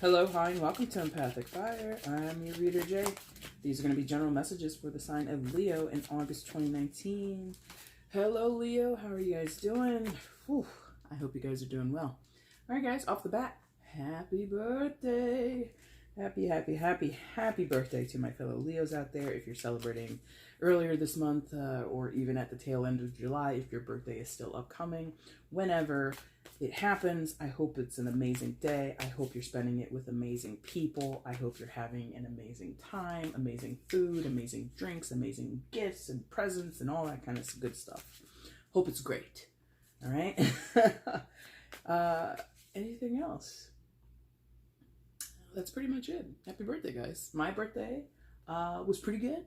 Hello, hi, and welcome to EmpathicFire. I'm your reader, Jay. These are going to be general messages for the sign of Leo in August 2019. Hello, Leo. How are you guys doing? Whew, I hope you guys are doing well. All right, guys, off the bat, happy birthday. Happy birthday to my fellow Leos out there. If you're celebrating earlier this month or even at the tail end of July, if your birthday is still upcoming, whenever it happens, I hope it's an amazing day. I hope you're spending it with amazing people. I hope you're having an amazing time, amazing food, amazing drinks, amazing gifts and presents and all that kind of good stuff. Hope it's great. All right? Anything else? That's pretty much it. Happy birthday, guys. My birthday was pretty good.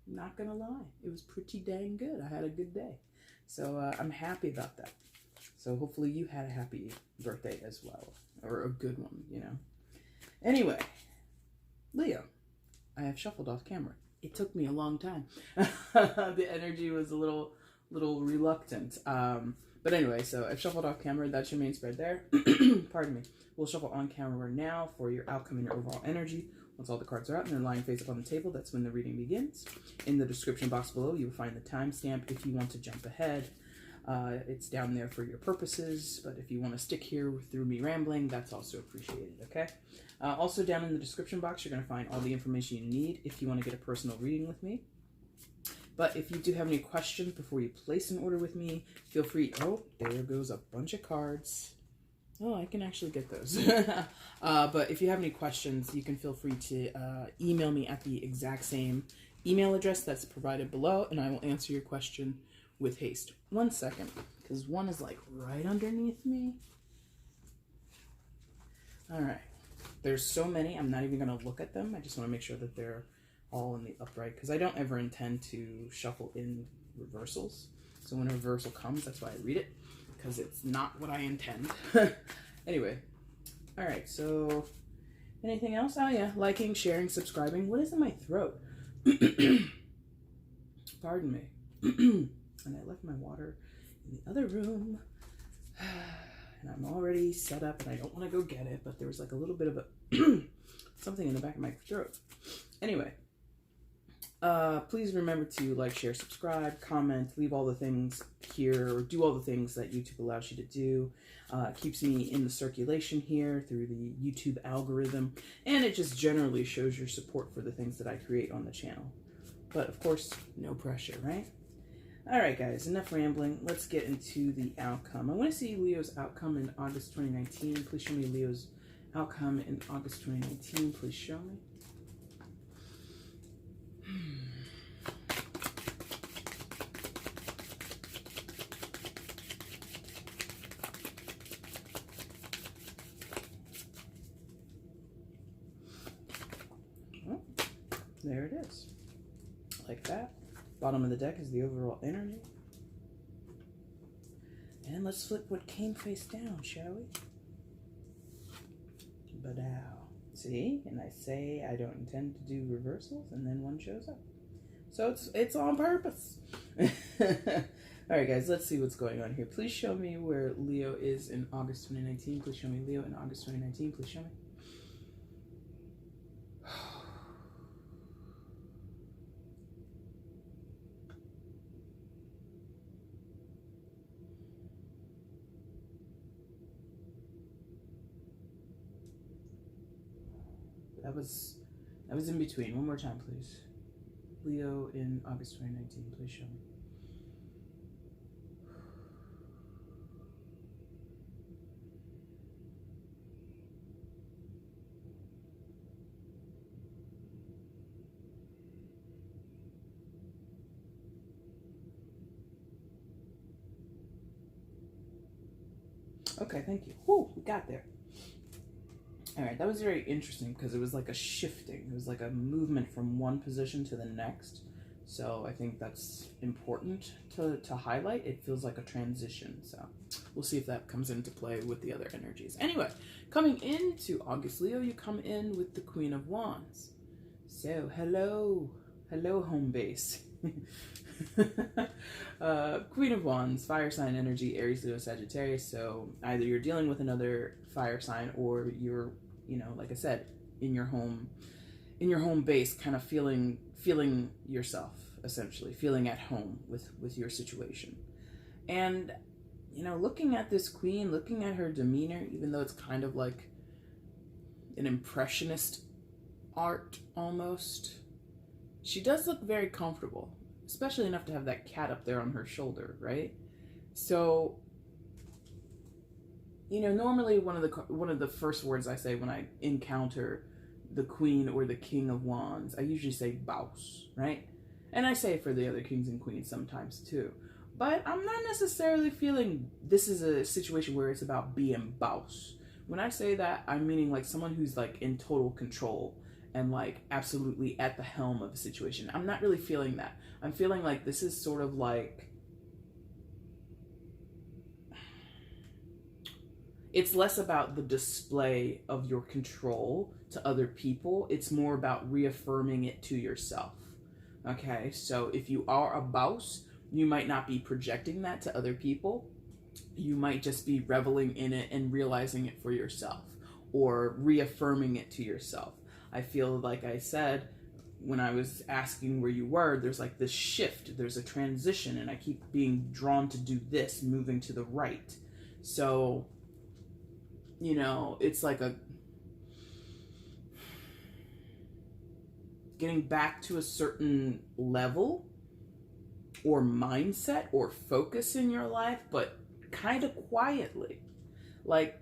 Not gonna lie. It was pretty dang good. I had a good day. So I'm happy about that. So hopefully you had a happy birthday as well. Or a good one, you know. Anyway, Leo, I have shuffled off camera. It took me a long time. The energy was a little reluctant. But anyway, so I've shuffled off camera. That's your main spread there. Pardon me. We'll shuffle on camera now for your outcome and your overall energy. Once all the cards are out and they're lying face up on the table, that's when the reading begins. In the description box below, you will find the timestamp if you want to jump ahead. It's down there for your purposes, but if you want to stick here through me rambling, that's also appreciated, okay? Also down in the description box, you're going to find all the information you need if you want to get a personal reading with me. But if you do have any questions before you place an order with me, feel free. Oh, there goes a bunch of cards. Oh, I can actually get those. But if you have any questions, you can feel free to email me at the exact same email address that's provided below, and I will answer your question with haste. 1 second, because one is like right underneath me. All right. There's so many, I'm not even going to look at them. I just want to make sure that they're all in the upright, because I don't ever intend to shuffle in reversals. So when a reversal comes, that's why I read it, because it's not what I intend. Anyway, all right, so anything else? Oh yeah, liking, sharing, subscribing. What is in my throat? Pardon me. And I left my water in the other room, and I'm already set up, and I don't want to go get it, but there was like a little bit of a something in the back of my throat. Anyway, please remember to like, share, subscribe, comment, leave all the things here, or do all the things that YouTube allows you to do. It keeps me in the circulation here through the YouTube algorithm, and it just generally shows your support for the things that I create on the channel. But of course, no pressure, right? All right, guys, enough rambling. Let's get into the outcome. I want to see Leo's outcome in August 2019. Please show me Leo's outcome in August 2019. Please show me. Oh, there it is. Like that. Bottom of the deck is the overall energy. And let's flip what came face down, shall we? Ba-dow. See? And I say I don't intend to do reversals, and then one shows up. So it's on purpose. All right, guys, let's see what's going on here. Please show me where Leo is in August 2019. Please show me Leo in August 2019. Please show me. That was in between. One more time, please. Leo in August 2019. Please show me. Okay, thank you. Whew, we got there. All right, that was very interesting because it was like a shifting. It was like a movement from one position to the next. So I think that's important to highlight. It feels like a transition. So we'll see if that comes into play with the other energies. Anyway, coming into August, Leo, you come in with the Queen of Wands. So hello home base. Queen of Wands, fire sign energy, Aries, Leo, Sagittarius. So either you're dealing with another fire sign or you're, like I said, in your home base, kind of feeling yourself, essentially feeling at home with your situation. And looking at this queen, looking at her demeanor, even though it's kind of like an impressionist art almost, she does look very comfortable, especially enough to have that cat up there on her shoulder, right? So, normally one of the first words I say when I encounter the queen or the king of wands, I usually say boss, right? And I say it for the other kings and queens sometimes too. But I'm not necessarily feeling this is a situation where it's about being boss. When I say that, I'm meaning like someone who's like in total control and like absolutely at the helm of a situation. I'm not really feeling that. I'm feeling like this is sort of like, it's less about the display of your control to other people. It's more about reaffirming it to yourself. Okay, so if you are a boss, you might not be projecting that to other people. You might just be reveling in it and realizing it for yourself, or reaffirming it to yourself. I feel like I said when I was asking where you were, there's like this shift, there's a transition, and I keep being drawn to do this, moving to the right. So, it's like a getting back to a certain level or mindset or focus in your life, but kind of quietly. Like,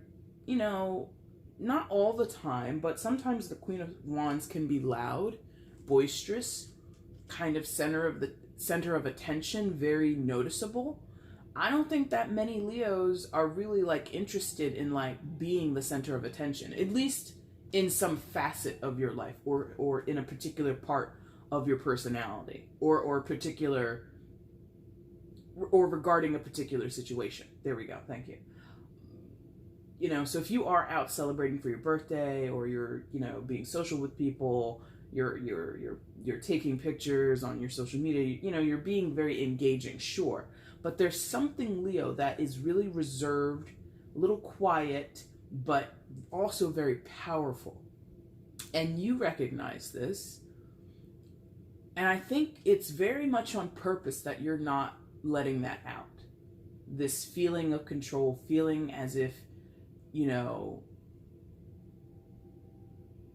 not all the time, but sometimes the Queen of Wands can be loud, boisterous, kind of center of attention, very noticeable. I don't think that many Leos are really like interested in like being the center of attention, at least in some facet of your life, or in a particular part of your personality, or regarding a particular situation. There we go. Thank you. So if you are out celebrating for your birthday, or you're, being social with people, you're taking pictures on your social media, you're being very engaging, sure. But there's something, Leo, that is really reserved, a little quiet, but also very powerful. And you recognize this. And I think it's very much on purpose that you're not letting that out. This feeling of control, feeling as if,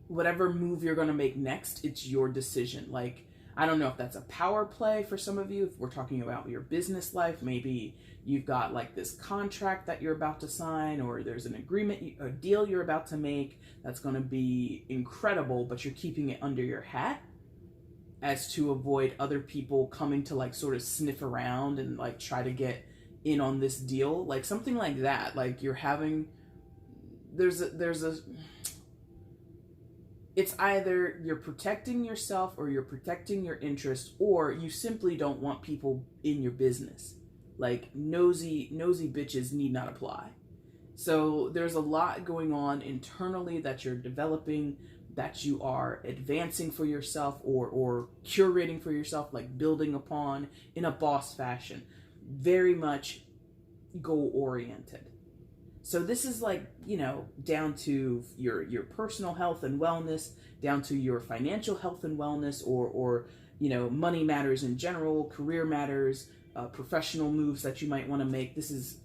whatever move you're going to make next, it's your decision. Like, I don't know if that's a power play for some of you. If we're talking about your business life, maybe you've got like this contract that you're about to sign, or there's an agreement, a deal you're about to make that's going to be incredible, but you're keeping it under your hat as to avoid other people coming to like sort of sniff around and like try to get in on this deal. Like something like that. Like you're having, it's either you're protecting yourself or you're protecting your interest, or you simply don't want people in your business. Like nosy bitches need not apply. So there's a lot going on internally that you're developing, that you are advancing for yourself, or curating for yourself, like building upon in a boss fashion. Very much goal oriented. So this is like, down to your personal health and wellness, down to your financial health and wellness, or money matters in general, career matters, professional moves that you might want to make. This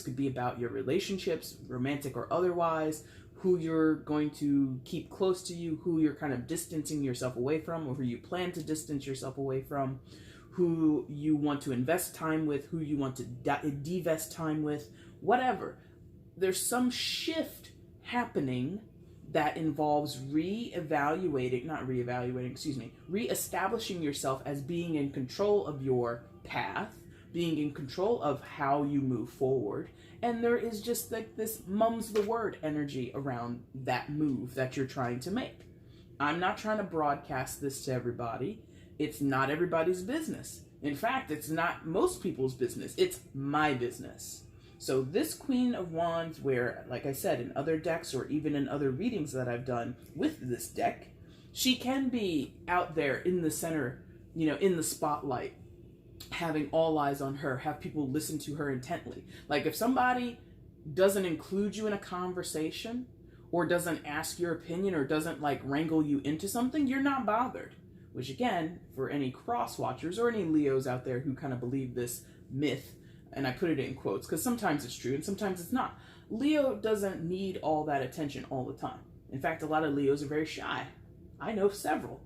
could be about your relationships, romantic or otherwise, who you're going to keep close to you, who you're kind of distancing yourself away from, or who you plan to distance yourself away from, who you want to invest time with, who you want to divest time with, whatever. There's some shift happening that involves reestablishing yourself as being in control of your path, being in control of how you move forward. And there is just like this mum's the word energy around that move that you're trying to make. I'm not trying to broadcast this to everybody. It's not everybody's business. In fact, it's not most people's business. It's my business. So this Queen of Wands, where, like I said, in other decks or even in other readings that I've done with this deck, she can be out there in the center, in the spotlight, having all eyes on her, have people listen to her intently. Like if somebody doesn't include you in a conversation, or doesn't ask your opinion or doesn't like wrangle you into something, you're not bothered. Which again, for any cross watchers or any Leos out there who kind of believe this myth, and I put it in quotes because sometimes it's true and sometimes it's not. Leo doesn't need all that attention all the time. In fact, a lot of Leos are very shy. I know several.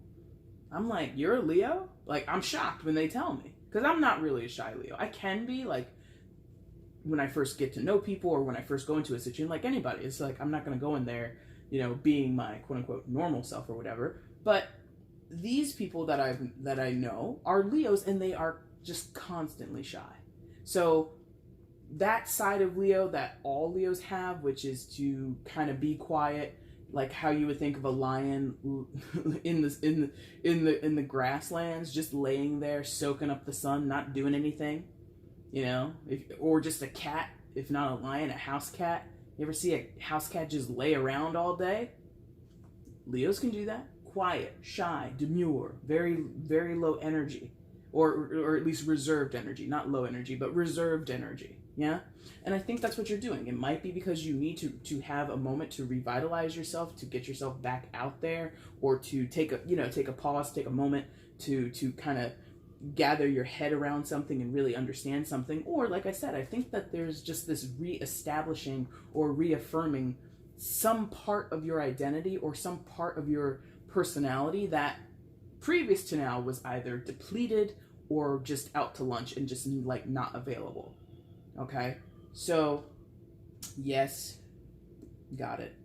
I'm like, you're a Leo? Like, I'm shocked when they tell me. Because I'm not really a shy Leo. I can be, like, when I first get to know people or when I first go into a situation, like anybody. It's like, I'm not going to go in there, you know, being my quote-unquote normal self or whatever. But these people that I know are Leos, and they are just constantly shy. So that side of Leo that all Leos have, which is to kind of be quiet, like how you would think of a lion in the grasslands, just laying there soaking up the sun, not doing anything, you know, or just a cat, if not a lion, a house cat. You ever see a house cat just lay around all day? Leos can do that. Quiet, shy, demure, very, very low energy, or at least reserved energy, not low energy, but reserved energy. Yeah. And I think that's what you're doing. It might be because you need to have a moment to revitalize yourself, to get yourself back out there, or to take a pause, take a moment to kind of gather your head around something and really understand something. Or like I said, I think that there's just this reestablishing or reaffirming some part of your identity or some part of your personality that previous to now was either depleted or just out to lunch and just like not available. Okay, so yes, got it.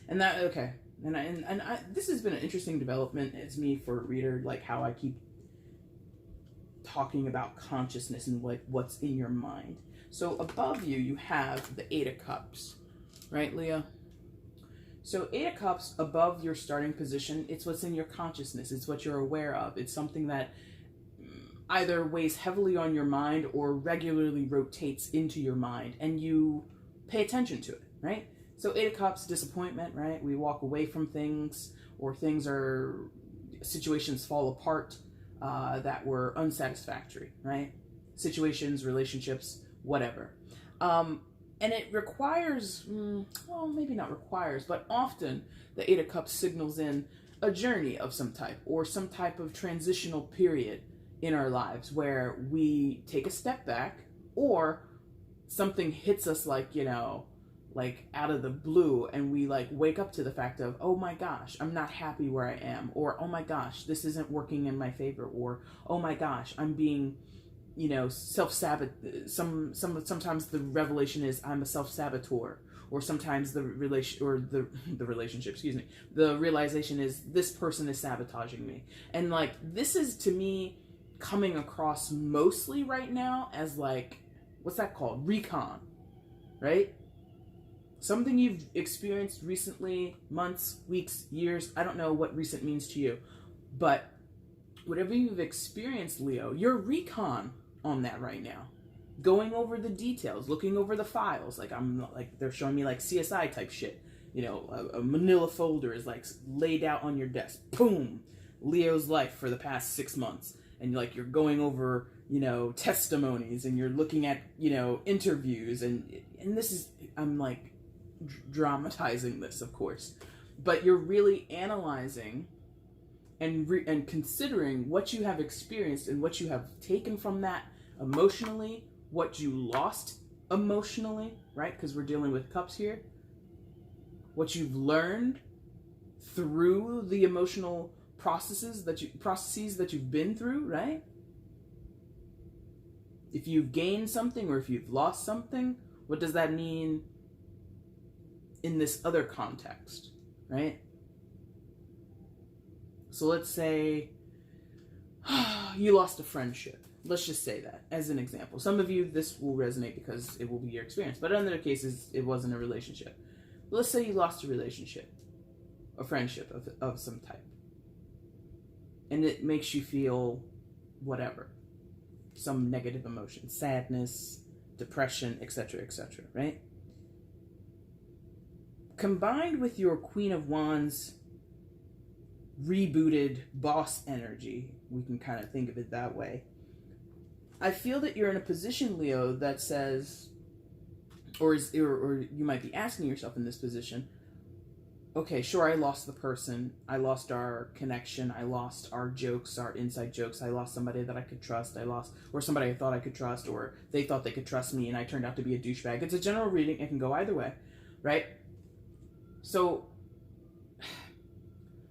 And that, okay, and I this has been an interesting development as me for a reader, like how I keep talking about consciousness and like what's in your mind. So above you, you have the Eight of Cups, right, Leo? So Eight of Cups above your starting position, it's what's in your consciousness. It's what you're aware of. It's something that either weighs heavily on your mind or regularly rotates into your mind, and you pay attention to it, right? So Eight of Cups, disappointment, right? We walk away from things, or situations fall apart that were unsatisfactory, right? Situations, relationships, whatever. And it requires, well, maybe not requires, but often the Eight of Cups signals in a journey of some type or some type of transitional period in our lives where we take a step back or something hits us like, you know, like out of the blue, and we like wake up to the fact of, oh my gosh, I'm not happy where I am, or oh my gosh, this isn't working in my favor, or oh my gosh, I'm being, you know, sometimes the revelation is I'm a self-saboteur, or sometimes the realization is this person is sabotaging me. And like, this is to me coming across mostly right now as like, what's that called? Recon, right? Something you've experienced recently, months, weeks, years. I don't know what recent means to you, but whatever you've experienced, Leo, you're recon on that right now. Going over the details, looking over the files. Like they're showing me like CSI type shit. You know, a manila folder is like laid out on your desk. Boom! Leo's life for the past 6 months. And like you're going over, you know, testimonies, and you're looking at, you know, interviews, and this is, I'm like dramatizing this, of course, but you're really analyzing and considering what you have experienced and what you have taken from that emotionally, what you lost emotionally, right? Because we're dealing with cups here. What you've learned through the emotional processes that you've been through, right? If you've gained something or if you've lost something, what does that mean in this other context, right? So let's say you lost a friendship. Let's just say that as an example. Some of you, this will resonate because it will be your experience, but in other cases, it wasn't a relationship. But let's say you lost a relationship, a friendship of some type, and it makes you feel whatever, some negative emotion, sadness, depression, etc., right? Combined with your Queen of Wands rebooted boss energy, we can kind of think of it that way, I feel that you're in a position, Leo, that says, or you might be asking yourself in this position, okay, sure, I lost the person, I lost our connection, I lost our jokes, our inside jokes, I lost somebody that I could trust, or somebody I thought I could trust, or they thought they could trust me and I turned out to be a douchebag. It's a general reading, it can go either way, right? So,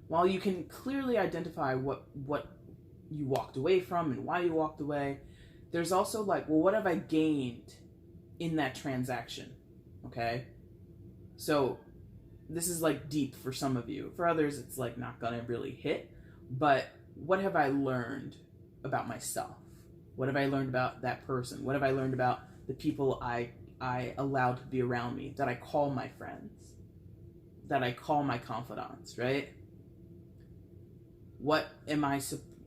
while you can clearly identify what you walked away from and why you walked away, there's also like, well, what have I gained in that transaction, okay? So, this is like deep for some of you. For others, it's like not gonna really hit. But what have I learned about myself? What have I learned about that person? What have I learned about the people I allowed to be around me, that I call my friends, that I call my confidants, right? What am I,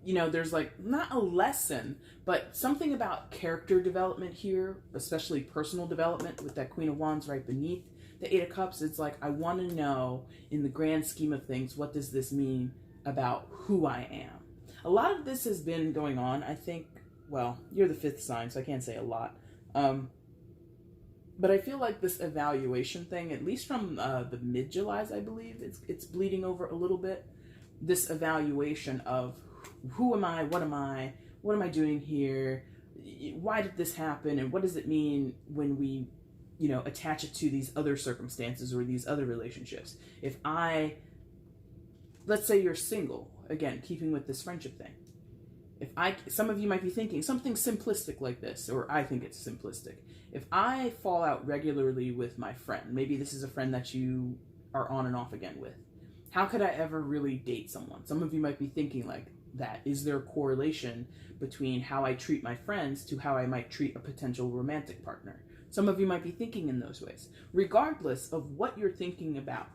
there's like not a lesson, but something about character development here, especially personal development with that Queen of Wands right beneath the Eight of Cups. It's like, I want to know, in the grand scheme of things, what does this mean about who I am? A lot of this has been going on, I think, well, you're the 5th sign, so I can't say a lot. But I feel like this evaluation thing, at least from the mid-Julys, I believe, it's bleeding over a little bit. This evaluation of who am I, what am I doing here, why did this happen, and what does it mean when we attach it to these other circumstances or these other relationships. If let's say you're single, again, keeping with this friendship thing. Some of you might be thinking something simplistic like this, or I think it's simplistic. If I fall out regularly with my friend, maybe this is a friend that you are on and off again with, how could I ever really date someone? Some of you might be thinking like that. Is there a correlation between how I treat my friends to how I might treat a potential romantic partner? Some of you might be thinking in those ways. Regardless of what you're thinking about,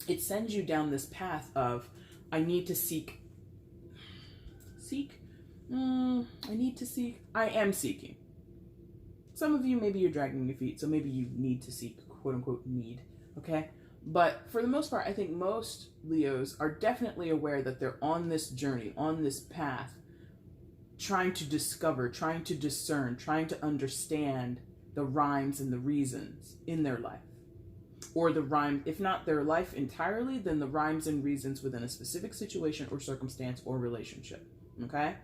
it sends you down this path of, I need to I am seeking. Some of you, maybe you're dragging your feet, so maybe you need to seek, quote unquote, need, okay? But for the most part, I think most Leos are definitely aware that they're on this journey, on this path, trying to discover, trying to discern, trying to understand the rhymes and the reasons in their life. Or the rhyme, if not their life entirely, then the rhymes and reasons within a specific situation or circumstance or relationship. Okay?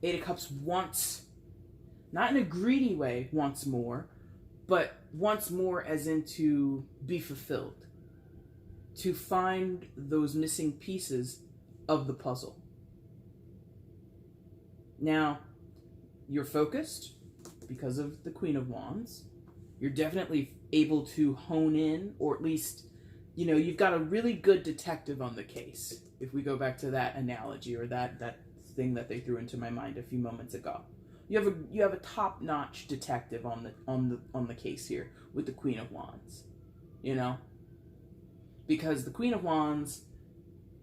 Eight of Cups wants, not in a greedy way, wants more, but wants more as in to be fulfilled. To find those missing pieces of the puzzle. Now, you're focused because of the Queen of Wands. You're definitely able to hone in, or at least, you've got a really good detective on the case. If we go back to that analogy or that thing that they threw into my mind a few moments ago. You have a top-notch detective on the case here with the Queen of Wands. Because the Queen of Wands,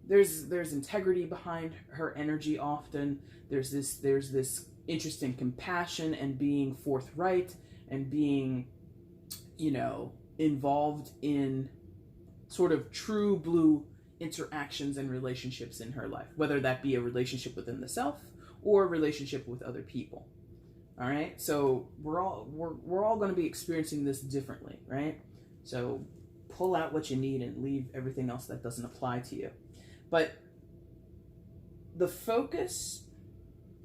there's integrity behind her energy often. There's this interest in compassion and being forthright and being, involved in sort of true blue interactions and relationships in her life, whether that be a relationship within the self or a relationship with other people. All right, so we're all going to be experiencing this differently, right? So pull out what you need and leave everything else that doesn't apply to you. But the focus,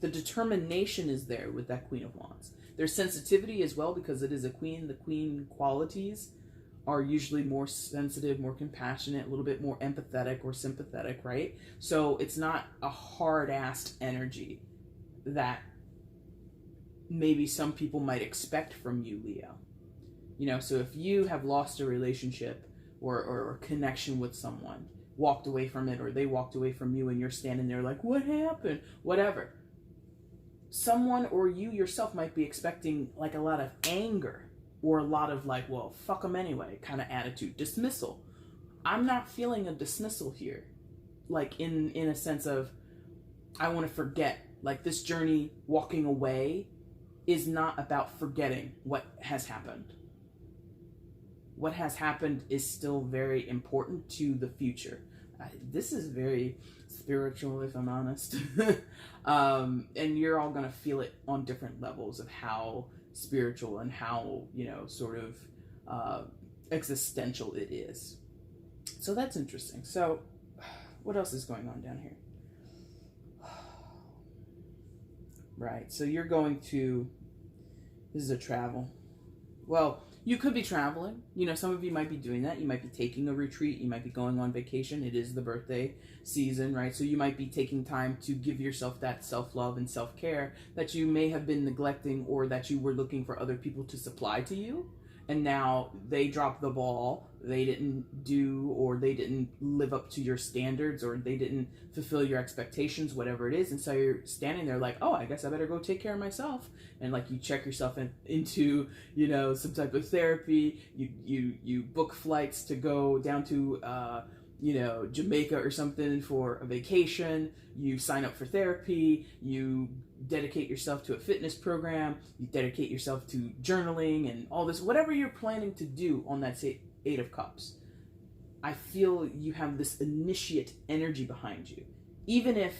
the determination is there with that Queen of Wands. There's sensitivity as well, because it is a queen. The queen qualities are usually more sensitive, more compassionate, a little bit more empathetic or sympathetic, right? So it's not a hard-assed energy that maybe some people might expect from you, Leo. So if you have lost a relationship or a connection with someone, walked away from it, or they walked away from you, and you're standing there like, what happened? Whatever. Someone or you yourself might be expecting like a lot of anger, or a lot of like, well, fuck them anyway kind of attitude, dismissal. I'm not feeling a dismissal here, like in a sense of, I want to forget. Like, this journey, walking away, is not about forgetting what has happened. What has happened is still very important to the future. This is very spiritual, if I'm honest. And you're all going to feel it on different levels of how spiritual and how, sort of existential it is. So that's interesting. So what else is going on down here? Right, so you're going to, this is a travel. Well, you could be traveling. Some of you might be doing that. You might be taking a retreat. You might be going on vacation. It is the birthday season, right? So you might be taking time to give yourself that self-love and self-care that you may have been neglecting, or that you were looking for other people to supply to you. And now they dropped the ball. They didn't do, or they didn't live up to your standards, or they didn't fulfill your expectations, whatever it is. And so you're standing there like, oh, I guess I better go take care of myself. And like you check yourself into, some type of therapy. You book flights to go down to, Jamaica or something for a vacation. You sign up for therapy. You dedicate yourself to a fitness program. You dedicate yourself to journaling and all this, whatever you're planning to do on that Eight of Cups. I feel you have this initiate energy behind you. Even if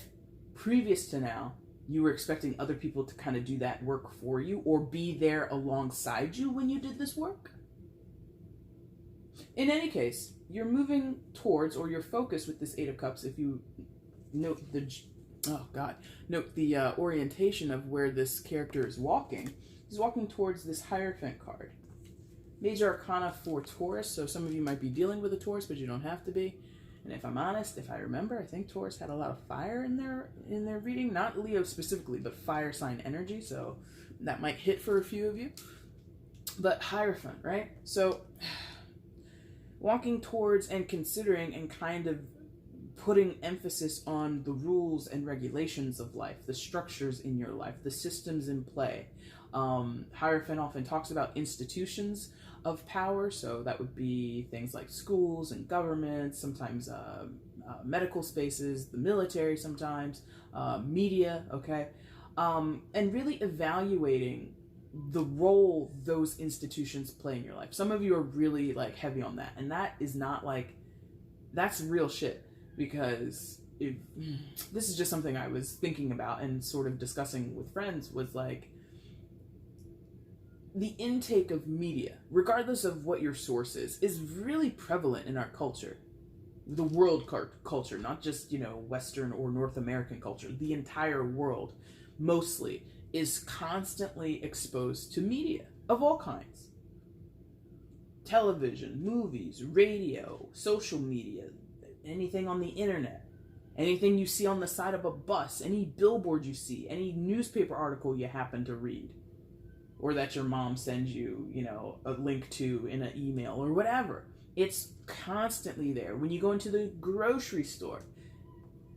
previous to now, you were expecting other people to kind of do that work for you or be there alongside you when you did this work. In any case, you're moving towards, or your focus with this Eight of Cups, if you note the orientation of where this character is walking, he's walking towards this Hierophant card. Major Arcana for Taurus, so some of you might be dealing with a Taurus, but you don't have to be. And if I'm honest, if I remember, I think Taurus had a lot of fire in their reading. Not Leo specifically, but fire sign energy, so that might hit for a few of you. But Hierophant, right? So walking towards and considering and kind of putting emphasis on the rules and regulations of life, the structures in your life, the systems in play. Hierophant often talks about institutions of power, so that would be things like schools and governments, sometimes medical spaces, the military sometimes, media, okay? And really evaluating the role those institutions play in your life. Some of you are really like heavy on that, and that is not like, that's real shit, because this is just something I was thinking about and sort of discussing with friends, was like, the intake of media, regardless of what your source is really prevalent in our culture. The world culture, not just, Western or North American culture. The entire world, mostly, is constantly exposed to media of all kinds. Television, movies, radio, social media, anything on the internet, anything you see on the side of a bus, any billboard you see, any newspaper article you happen to read, or that your mom sends you, a link to in an email or whatever. It's constantly there. When you go into the grocery store,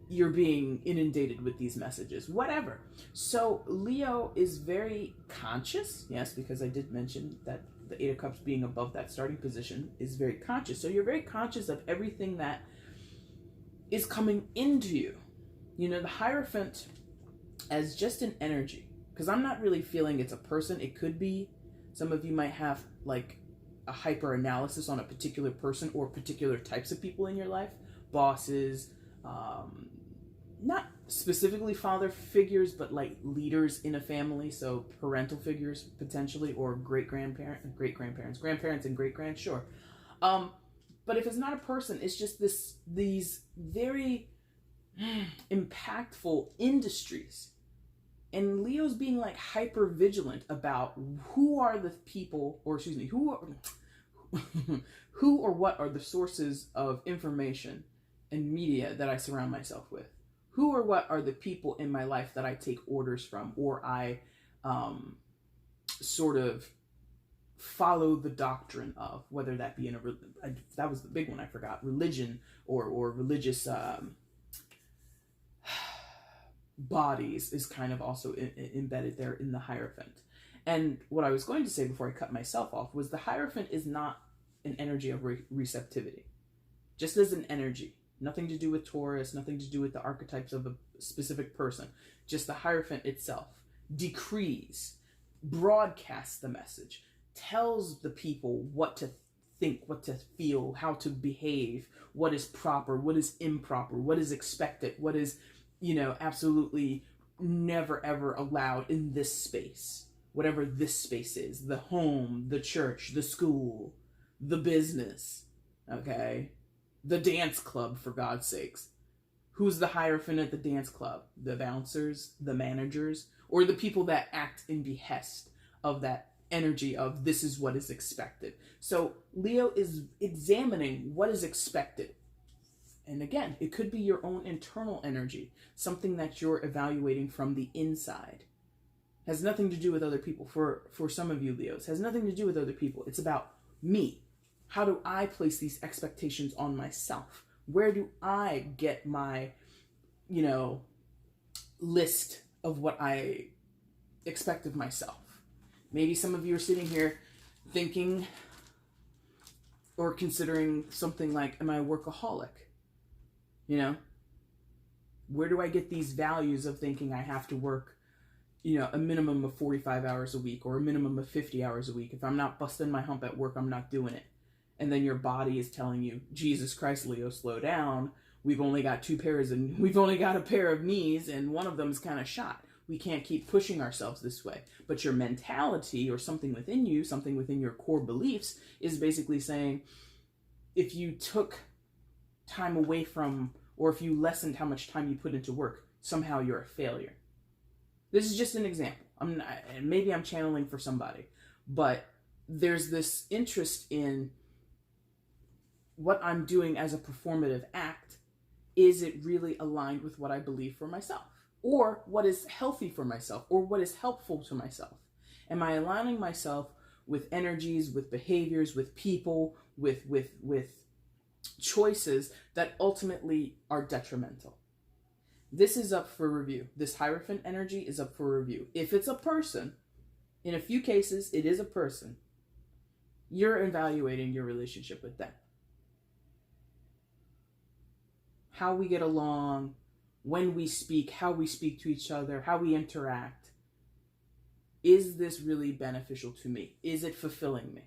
you're being inundated with these messages, whatever. So Leo is very conscious, yes, because I did mention that the Eight of Cups being above that starting position is very conscious. So you're very conscious of everything that is coming into you. The Hierophant as just an energy. Because I'm not really feeling it's a person. It could be. Some of you might have like a hyper analysis on a particular person or particular types of people in your life. Bosses, not specifically father figures, but like leaders in a family. So parental figures potentially, or great-grandparents, grandparents and great-grands, sure. But if it's not a person, it's just these very impactful industries. And Leo's being like hyper vigilant about who are the people, or excuse me, who or what are the sources of information and media that I surround myself with? Who or what are the people in my life that I take orders from, or I sort of follow the doctrine of, whether that be in that was the big one I forgot, religion or religious bodies is kind of also embedded there in the Hierophant. And what I was going to say before I cut myself off was the Hierophant is not an energy of receptivity. Just as an energy. Nothing to do with Taurus, nothing to do with the archetypes of a specific person. Just the Hierophant itself decrees, broadcasts the message, tells the people what to think, what to feel, how to behave, what is proper, what is improper, what is expected, what is absolutely never ever allowed in this space. whatever this space is, the home, the church, the school, the business, okay? The dance club, for God's sakes. Who's the Hierophant at the dance club? The bouncers, the managers, or the people that act in behest of that energy of this is what is expected. So Leo is examining what is expected. And again, it could be your own internal energy, something that you're evaluating from the inside. Has nothing to do with other people. For some of you Leos, has nothing to do with other people. It's about me. How do I place these expectations on myself? Where do I get my, list of what I expect of myself? Maybe some of you are sitting here thinking or considering something like, am I a workaholic? Where do I get these values of thinking I have to work, a minimum of 45 hours a week or a minimum of 50 hours a week? If I'm not busting my hump at work, I'm not doing it. And then your body is telling you, Jesus Christ, Leo, slow down. We've only got we've only got a pair of knees, and one of them is kind of shot. We can't keep pushing ourselves this way. But your mentality, or something within you, something within your core beliefs, is basically saying, if you took time away from, or if you lessened how much time you put into work, somehow you're a failure. This is just an example. Maybe I'm channeling for somebody, but there's this interest in what I'm doing as a performative act. Is it really aligned with what I believe for myself? Or what is healthy for myself? Or what is helpful to myself? Am I aligning myself with energies, with behaviors, with people, with choices that ultimately are detrimental? This is up for review. This Hierophant energy is up for review. If it's a person, in a few cases, it is a person, you're evaluating your relationship with them. How we get along, when we speak, how we speak to each other, how we interact. Is this really beneficial to me? Is it fulfilling me?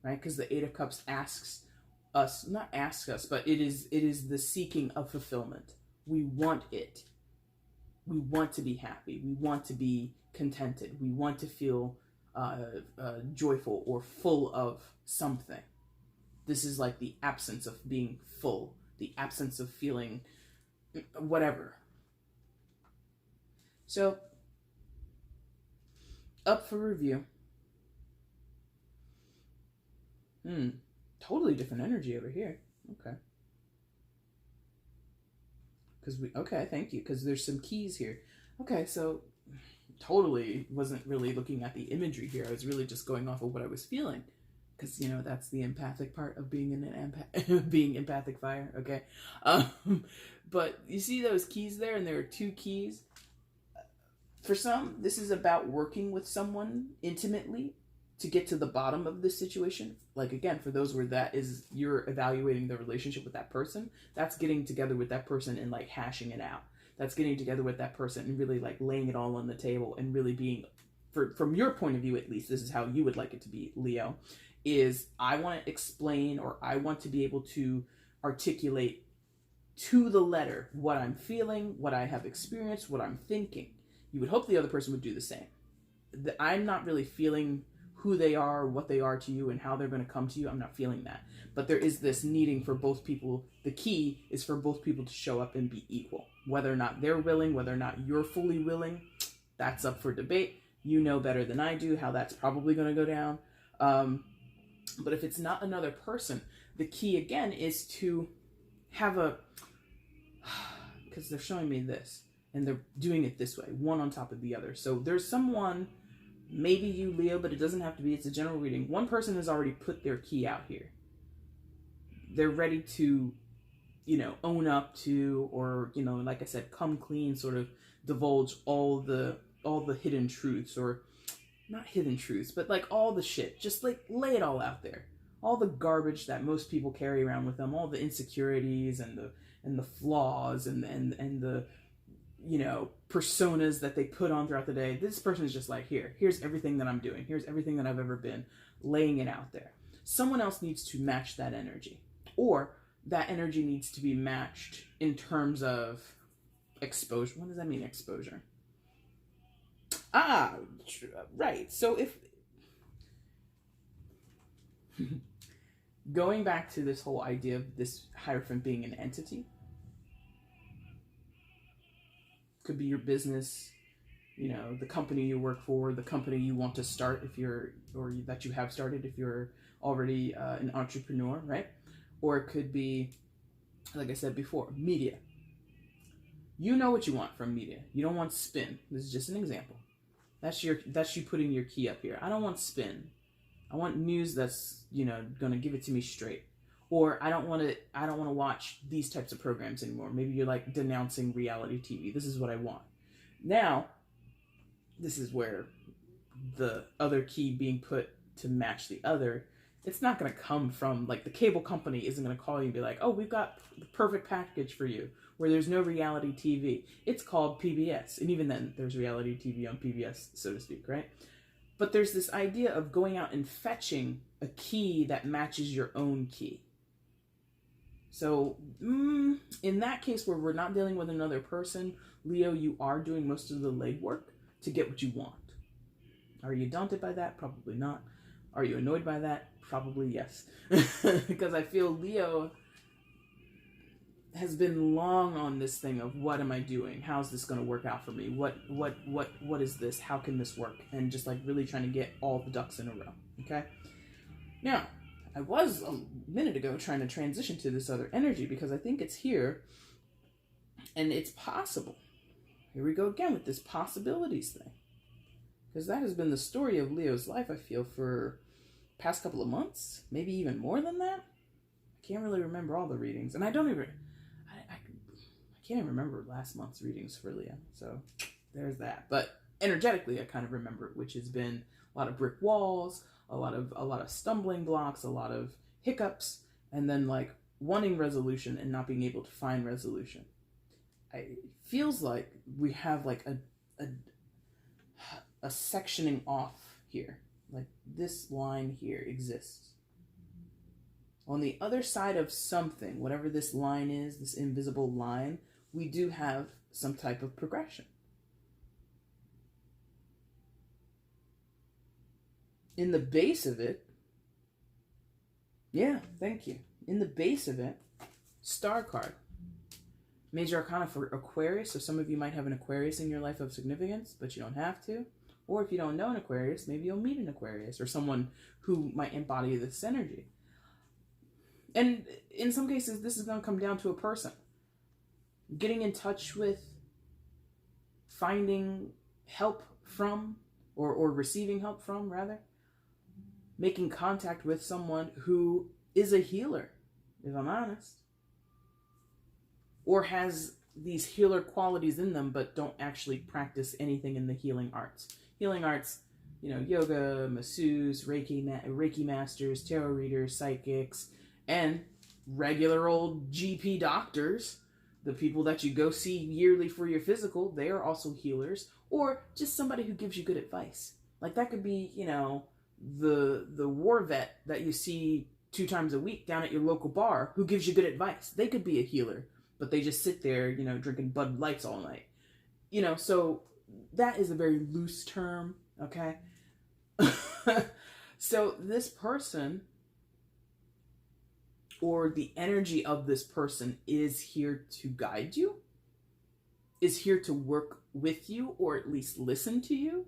Right? Because the Eight of Cups asks us, not asks us, but it is the seeking of fulfillment. We want it. We want to be happy. We want to be contented. We want to feel joyful or full of something. This is like the absence of being full, the absence of feeling whatever. So, up for review. Totally different energy over here. Okay. Okay, thank you. Because there's some keys here. Okay, so totally wasn't really looking at the imagery here. I was really just going off of what I was feeling. Because, that's the empathic part of being being EmpathicFire, okay? But you see those keys there, and there are two keys. For some, this is about working with someone intimately to get to the bottom of this situation. Like, again, for those where that is, you're evaluating the relationship with that person, that's getting together with that person and, like, hashing it out. That's getting together with that person and really, like, laying it all on the table and really being, from your point of view at least, this is how you would like it to be, Leo, is I want to explain, or I want to be able to articulate to the letter what I'm feeling, what I have experienced, what I'm thinking. You would hope the other person would do the same. I'm not really feeling who they are, what they are to you, and how they're going to come to you. I'm not feeling that. But there is this needing for both people. The key is for both people to show up and be equal. Whether or not they're willing, whether or not you're fully willing, that's up for debate. You know better than I do how that's probably going to go down. But if it's not another person, the key again is to have because they're showing me this, and they're doing it this way, one on top of the other. So there's someone, maybe you, Leo, but it doesn't have to be, it's a general reading. One person has already put their key out here. They're ready to, own up to, or, like I said, come clean, sort of divulge all the hidden truths, or not hidden truths, but like all the shit, just like lay it all out there. All the garbage that most people carry around with them, all the insecurities and the flaws and the personas that they put on throughout the day. This person is just like, here's everything that I'm doing. Here's everything that I've ever been, laying it out there. Someone else needs to match that energy, or that energy needs to be matched in terms of exposure. What does that mean, exposure? Ah, right. So if going back to this whole idea of this Hierophant being an entity, could be your business, you know, the company you work for, the company you want to start if you're, or that you have started if you're already an entrepreneur, right? Or it could be, like I said before, media. You know what you want from media. You don't want spin. This is just an example. That's you putting your key up here. I don't want spin. I want news that's, you know, gonna give it to me straight. Or I don't want to watch these types of programs anymore. Maybe you're like denouncing reality TV. This is what I want. Now, this is where the other key being put to match the other, it's not going to come from, like, the cable company isn't going to call you and be like, oh, we've got the perfect package for you where there's no reality TV. It's called PBS. And even then, there's reality TV on PBS, so to speak, right? But there's this idea of going out and fetching a key that matches your own key. So, in that case where we're not dealing with another person, Leo, you are doing most of the legwork to get what you want. Are you daunted by that? Probably not. Are you annoyed by that? Probably yes. Because I feel Leo has been long on this thing of what am I doing? How's this going to work out for me? What is this? How can this work? And just like really trying to get all the ducks in a row. Okay? Now, I was a minute ago trying to transition to this other energy because I think it's here and it's possible. Here we go again with this possibilities thing. Because that has been the story of Leo's life, I feel, for past couple of months. Maybe even more than that. I can't really remember all the readings. And I don't even... I can't even remember last month's readings for Leo. So there's that. But energetically, I kind of remember it, which has been a lot of brick walls, a lot of stumbling blocks, a lot of hiccups, and then like wanting resolution and not being able to find resolution. It feels like we have like a sectioning off here. Like this line here exists. On the other side of something, whatever this line is, this invisible line, we do have some type of progression. In the base of it, yeah, thank you. In the base of it, Star card. Major Arcana for Aquarius, so some of you might have an Aquarius in your life of significance, but you don't have to. Or if you don't know an Aquarius, maybe you'll meet an Aquarius or someone who might embody this energy. And in some cases, this is going to come down to a person. Getting in touch with, finding help from, or receiving help from, rather. Making contact with someone who is a healer, if I'm honest. Or has these healer qualities in them, but don't actually practice anything in the healing arts. Healing arts, you know, yoga, masseuse, Reiki masters, tarot readers, psychics, and regular old GP doctors, the people that you go see yearly for your physical, they are also healers, or just somebody who gives you good advice. Like that could be, you know, the war vet that you see 2 times a week down at your local bar who gives you good advice. They could be a healer, but they just sit there, you know, drinking Bud Lights all night. You know, so that is a very loose term, okay? So this person, or the energy of this person, is here to guide you, is here to work with you, or at least listen to you,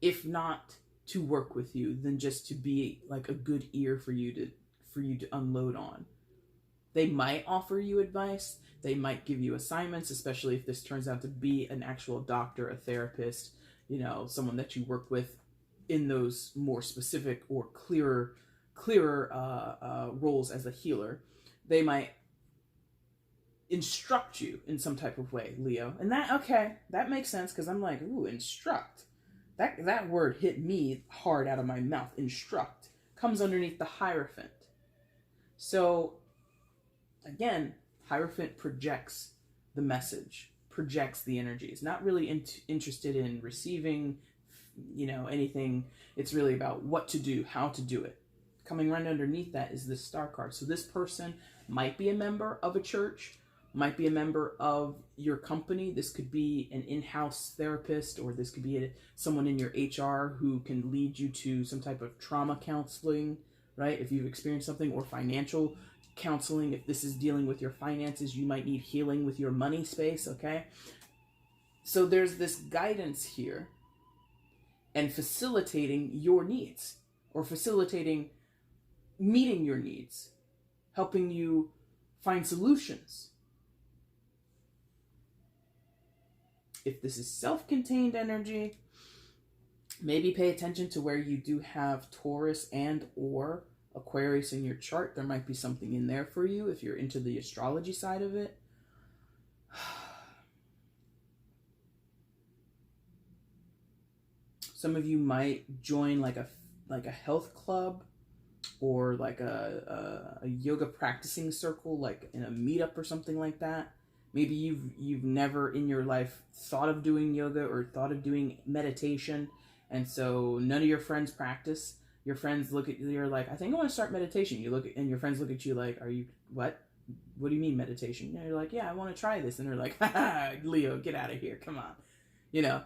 if not to work with you, then just to be like a good ear for you to unload on. They might offer you advice. They might give you assignments, especially if this turns out to be an actual doctor, a therapist, you know, someone that you work with in those more specific or clearer roles as a healer. They might instruct you in some type of way, Leo. And that makes sense, because I'm like, ooh, instruct. That word hit me hard out of my mouth. Instruct comes underneath the Hierophant. So again, Hierophant projects the message, projects the energies, not really interested in receiving, you know, anything. It's really about what to do, how to do it. Coming right underneath that is this Star card. So this person might be a member of a church, might be a member of your company. This could be an in-house therapist, or this could be someone in your HR who can lead you to some type of trauma counseling, right? If you've experienced something, or financial counseling. If this is dealing with your finances, you might need healing with your money space, okay? So there's this guidance here and facilitating your needs, or facilitating meeting your needs, helping you find solutions. If this is self-contained energy, maybe pay attention to where you do have Taurus and or Aquarius in your chart. There might be something in there for you if you're into the astrology side of it. Some of you might join like a health club, or like a yoga practicing circle, like in a meetup or something like that. Maybe you've never in your life thought of doing yoga or thought of doing meditation, and so none of your friends practice. Your friends look at you, you're like, I think I want to start meditation. You look at, and your friends look at you like, are you, what? What do you mean meditation? And you're like, yeah, I want to try this. And they're like, ha, Leo, get out of here, come on. You know?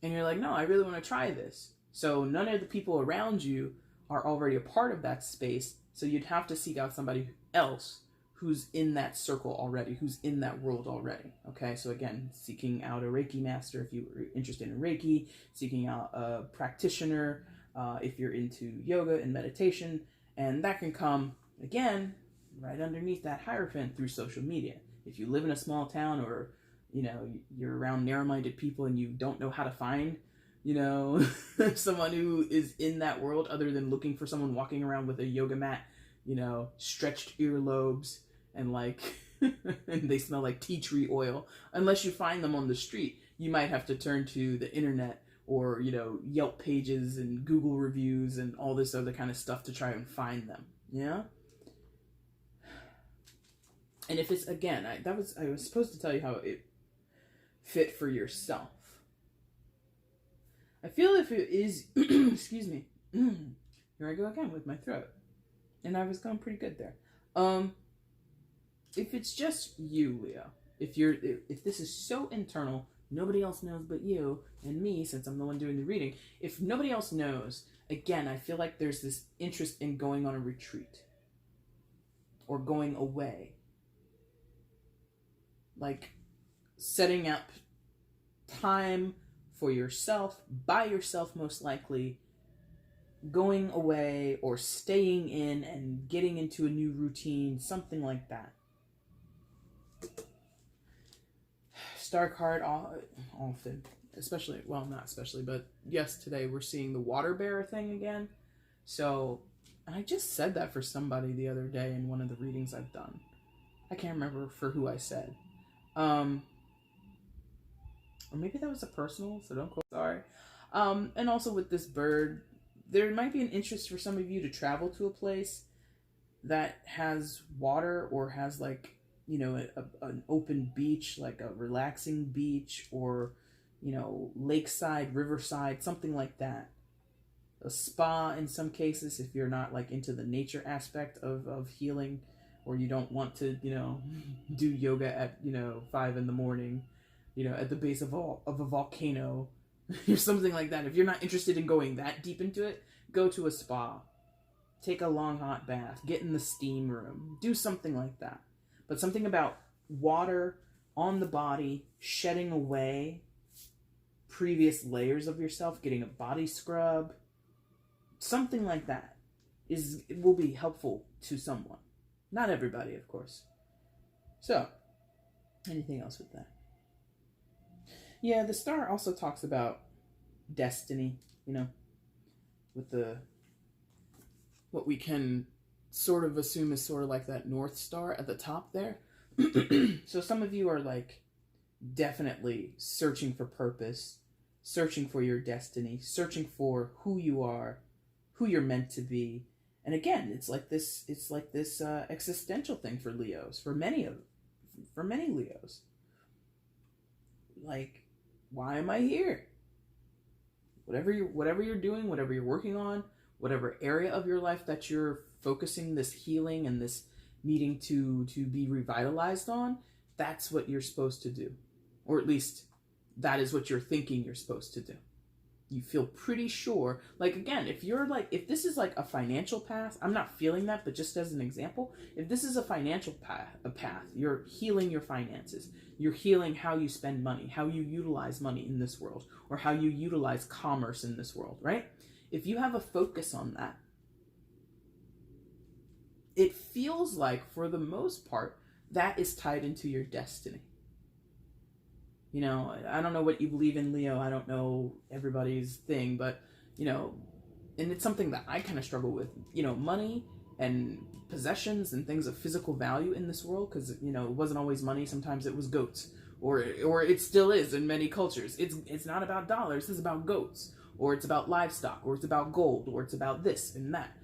And you're like, no, I really want to try this. So none of the people around you are already a part of that space. So you'd have to seek out somebody else who's in that circle already, who's in that world already. Okay, so again, seeking out a Reiki master if you're interested in Reiki, seeking out a practitioner if you're into yoga and meditation, and that can come, again, right underneath that Hierophant through social media. If you live in a small town, or, you know, you're around narrow-minded people and you don't know how to find, you know, someone who is in that world other than looking for someone walking around with a yoga mat, you know, stretched earlobes, and like, and they smell like tea tree oil. Unless you find them on the street, you might have to turn to the internet, or, you know, Yelp pages and Google reviews and all this other kind of stuff to try and find them. Yeah? And if it's, again, I was supposed to tell you how it fit for yourself. I feel if it is, excuse me, here I go again with my throat. And I was going pretty good there. If it's just you, Leo, if this is so internal, nobody else knows but you and me, since I'm the one doing the reading. If nobody else knows, again, I feel like there's this interest in going on a retreat, or going away. Like setting up time for yourself, by yourself most likely, going away or staying in and getting into a new routine, something like that. Star card often, especially, well, not especially, but yes, today we're seeing the water bearer thing again. So, and I just said that for somebody the other day in one of the readings I've done. I can't remember for who I said. Or maybe that was a personal, so don't quote, sorry. And also with this bird, there might be an interest for some of you to travel to a place that has water, or has like, you know, an open beach, like a relaxing beach, or, you know, lakeside, riverside, something like that. A spa in some cases, if you're not like into the nature aspect of healing, or you don't want to, you know, do yoga at, you know, 5 a.m, you know, at the base of a volcano, or something like that. If you're not interested in going that deep into it, go to a spa. Take a long hot bath. Get in the steam room. Do something like that. But something about water on the body, shedding away previous layers of yourself, getting a body scrub, something like that will be helpful to someone. Not everybody, of course. So, anything else with that? Yeah, the star also talks about destiny, you know, with what we can sort of assume is sort of like that North Star at the top there. So some of you are like definitely searching for purpose, searching for your destiny, searching for who you are, who you're meant to be. And again, it's like this existential thing for Leos, for many Leos. Like, why am I here? Whatever you're doing, whatever you're working on, whatever area of your life that you're focusing this healing and this needing to be revitalized on, that's what you're supposed to do. Or at least that is what you're thinking you're supposed to do. You feel pretty sure, like, again, if this is like a financial path, I'm not feeling that, but just as an example, if this is a financial path, you're healing your finances, you're healing how you spend money, how you utilize money in this world, or how you utilize commerce in this world, right? If you have a focus on that, it feels like, for the most part, that is tied into your destiny. You know, I don't know what you believe in, Leo. I don't know everybody's thing, but, you know, and it's something that I kind of struggle with, you know, money and possessions and things of physical value in this world, because, you know, it wasn't always money. Sometimes it was goats, or it still is in many cultures. It's not about dollars. It's about goats, or it's about livestock, or it's about gold, or it's about this and that.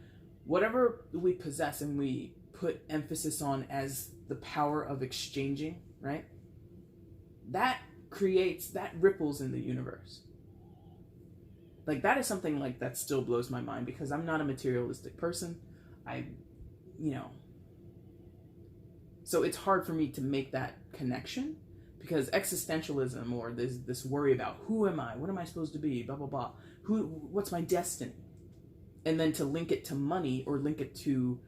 Whatever we possess and we put emphasis on as the power of exchanging, right? That ripples in the universe. Like, that is something like that still blows my mind, because I'm not a materialistic person. So it's hard for me to make that connection, because existentialism, or this worry about who am I, what am I supposed to be, blah, blah, blah, what's my destiny? And then to link it to money, or link it to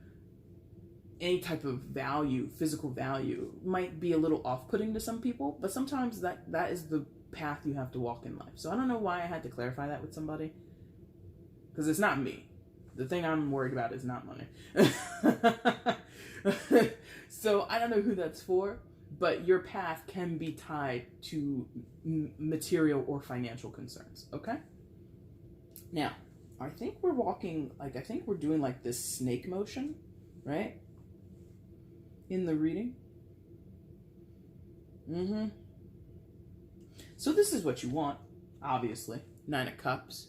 any type of value, physical value, might be a little off-putting to some people, but sometimes that is the path you have to walk in life. So I don't know why I had to clarify that with somebody, because it's not me. The thing I'm worried about is not money. So I don't know who that's for, but your path can be tied to material or financial concerns, okay? Now, I think we're doing like this snake motion, right? In the reading. So this is what you want, obviously. 9 of Cups.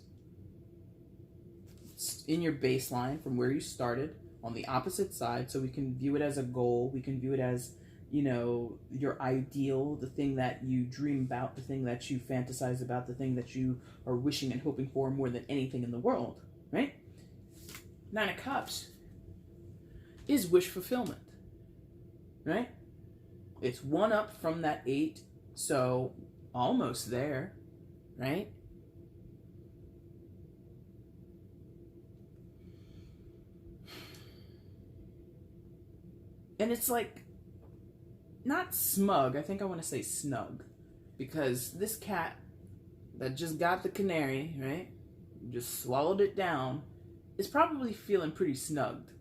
It's in your baseline from where you started, on the opposite side, so we can view it as a goal. We can view it as, you know, your ideal, the thing that you dream about, the thing that you fantasize about, the thing that you are wishing and hoping for more than anything in the world, right? 9 of Cups is wish fulfillment, right? It's one up from that 8, so almost there, right? And it's like, not smug, I think I want to say snug, because this cat that just got the canary, right, just swallowed it down, is probably feeling pretty snugged,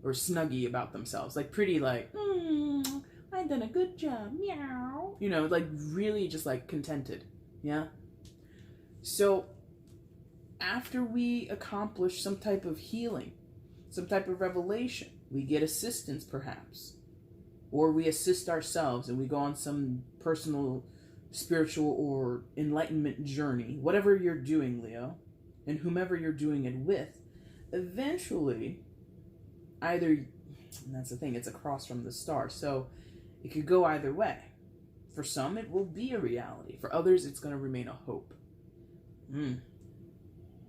or snuggy about themselves, like pretty like, I've done a good job, meow, you know, like really just like contented, yeah? So after we accomplish some type of healing, some type of revelation, we get assistance perhaps, or we assist ourselves and we go on some personal, spiritual, or enlightenment journey, whatever you're doing, Leo, and whomever you're doing it with, eventually, either, and that's the thing, it's across from the star, so it could go either way. For some, it will be a reality. For others, it's going to remain a hope. And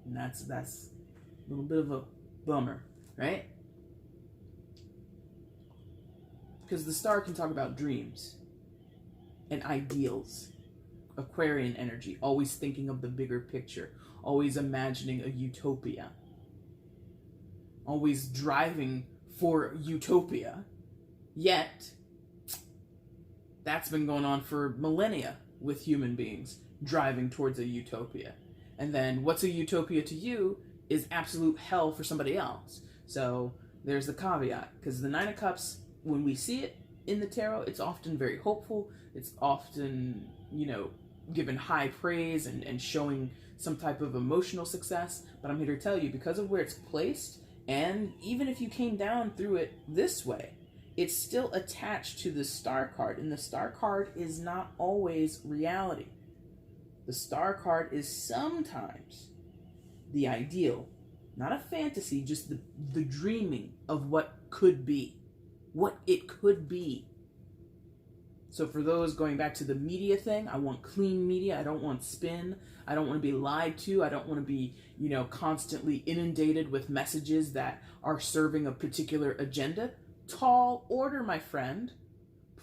that's a little bit of a bummer, right? Because the star can talk about dreams and ideals. Aquarian energy, always thinking of the bigger picture, always imagining a utopia, always driving for utopia. Yet, that's been going on for millennia with human beings, driving towards a utopia. And then what's a utopia to you is absolute hell for somebody else. So there's the caveat, because the 9 of Cups, when we see it in the tarot, it's often very hopeful. It's often, you know, given high praise and showing some type of emotional success. But I'm here to tell you, because of where it's placed, and even if you came down through it this way, it's still attached to the star card. And the star card is not always reality. The star card is sometimes the ideal, not a fantasy, just the dreaming of what could be. What it could be. So for those going back to the media thing, I want clean media. I don't want spin. I don't want to be lied to. I don't want to be, you know, constantly inundated with messages that are serving a particular agenda. Tall order, my friend.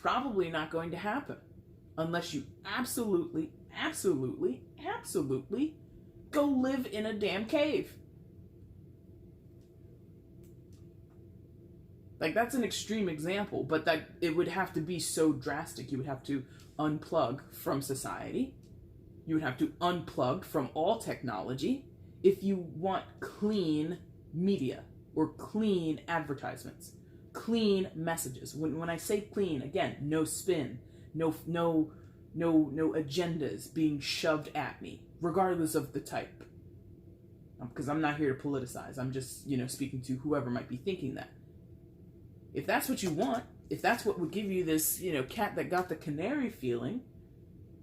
probably not going to happen unless you absolutely, absolutely, absolutely go live in a damn cave. Like, that's an extreme example, but that it would have to be so drastic. You would have to unplug from society. You would have to unplug from all technology if you want clean media or clean advertisements, clean messages. When I say clean, again, no spin, no agendas being shoved at me, regardless of the type. Because I'm not here to politicize. I'm just, speaking to whoever might be thinking that. If that's what you want, if that's what would give you this, cat that got the canary feeling,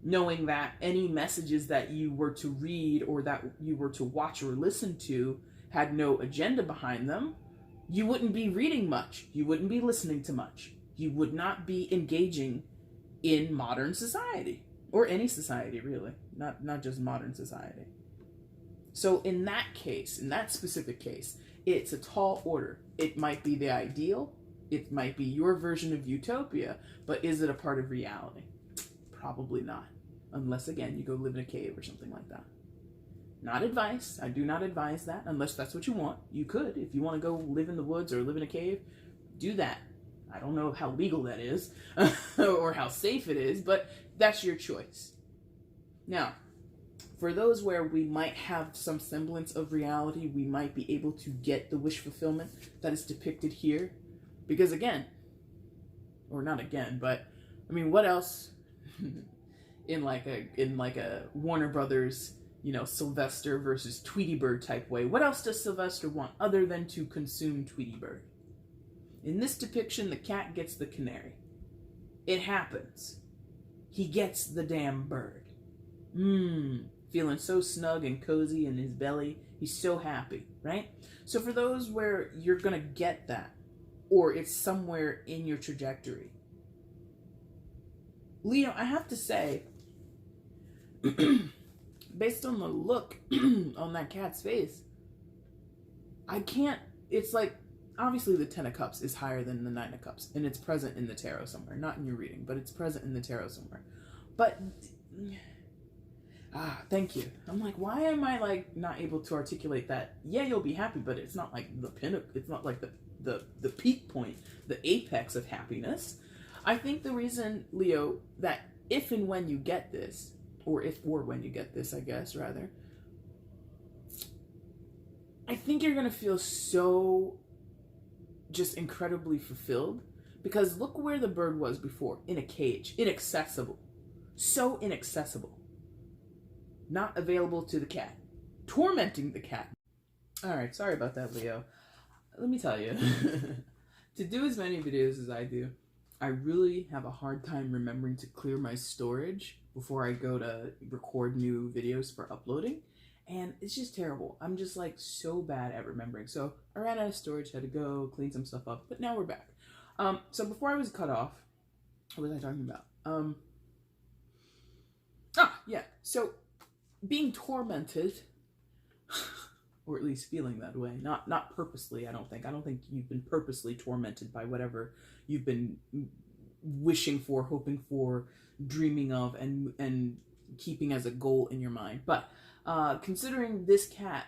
knowing that any messages that you were to read or that you were to watch or listen to had no agenda behind them, you wouldn't be reading much. You wouldn't be listening to much. You would not be engaging in modern society, or any society really, not just modern society. So in that case, in that specific case, it's a tall order. It might be the ideal. It might be your version of utopia, but is it a part of reality? Probably not. Unless, again, you go live in a cave or something like that. Not advice. I do not advise that, unless that's what you want. You could. If you want to go live in the woods or live in a cave, do that. I don't know how legal that is or how safe it is, but that's your choice. Now, for those where we might have some semblance of reality, we might be able to get the wish fulfillment that is depicted here. Because again, or not again, but I mean, what else in like a Warner Brothers, Sylvester versus Tweety Bird type way, what else does Sylvester want other than to consume Tweety Bird? In this depiction, the cat gets the canary. It happens. He gets the damn bird. Feeling so snug and cozy in his belly. He's so happy, right? So for those where you're gonna get that, or it's somewhere in your trajectory, Leo, I have to say, based on the look on that cat's face, I can't, it's like, obviously the 10 of Cups is higher than the 9 of Cups, and it's present in the tarot somewhere, not in your reading, but it's present in the tarot somewhere. But, thank you. I'm like, why am I like not able to articulate that? Yeah, you'll be happy, but it's not like the pinnacle, it's not like the peak point, the apex of happiness. I think the reason, Leo, that if and when you get this, or when you get this, I guess, rather, I think you're going to feel so just incredibly fulfilled, because look where the bird was before, in a cage, inaccessible, so inaccessible, not available to the cat, tormenting the cat. All right, sorry about that, Leo. Let me tell you, to do as many videos as I do, I really have a hard time remembering to clear my storage before I go to record new videos for uploading. And it's just terrible. I'm just like so bad at remembering. So I ran out of storage, had to go clean some stuff up, but now we're back. So before I was cut off, what was I talking about? Yeah. So being tormented, or at least feeling that way, not purposely, I don't think you've been purposely tormented by whatever you've been wishing for, hoping for, dreaming of, and keeping as a goal in your mind. But considering this cat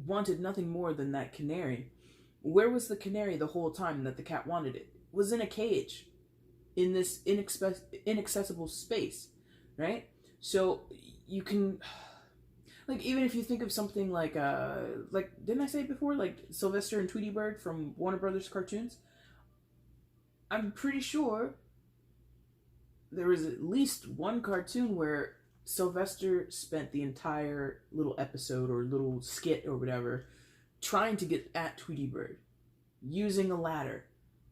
wanted nothing more than that canary, where was the canary the whole time that the cat wanted it? It was in a cage, in this inaccessible space, right? So you can, like, even if you think of something like didn't I say it before, like Sylvester and Tweety Bird from Warner Brothers cartoons? I'm pretty sure there was at least one cartoon where Sylvester spent the entire little episode or little skit or whatever trying to get at Tweety Bird, using a ladder,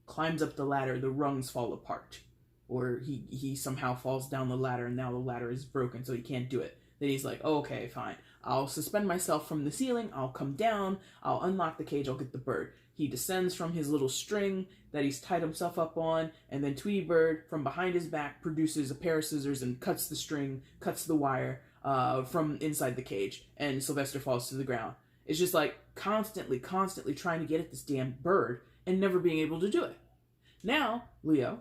climbs up the ladder, the rungs fall apart, or he somehow falls down the ladder and now the ladder is broken so he can't do it. Then he's like, oh, okay, fine, I'll suspend myself from the ceiling, I'll come down, I'll unlock the cage, I'll get the bird. He descends from his little string that he's tied himself up on, and then Tweety Bird, from behind his back, produces a pair of scissors and cuts the string, cuts the wire from inside the cage, and Sylvester falls to the ground. It's just like constantly trying to get at this damn bird and never being able to do it. Now, Leo,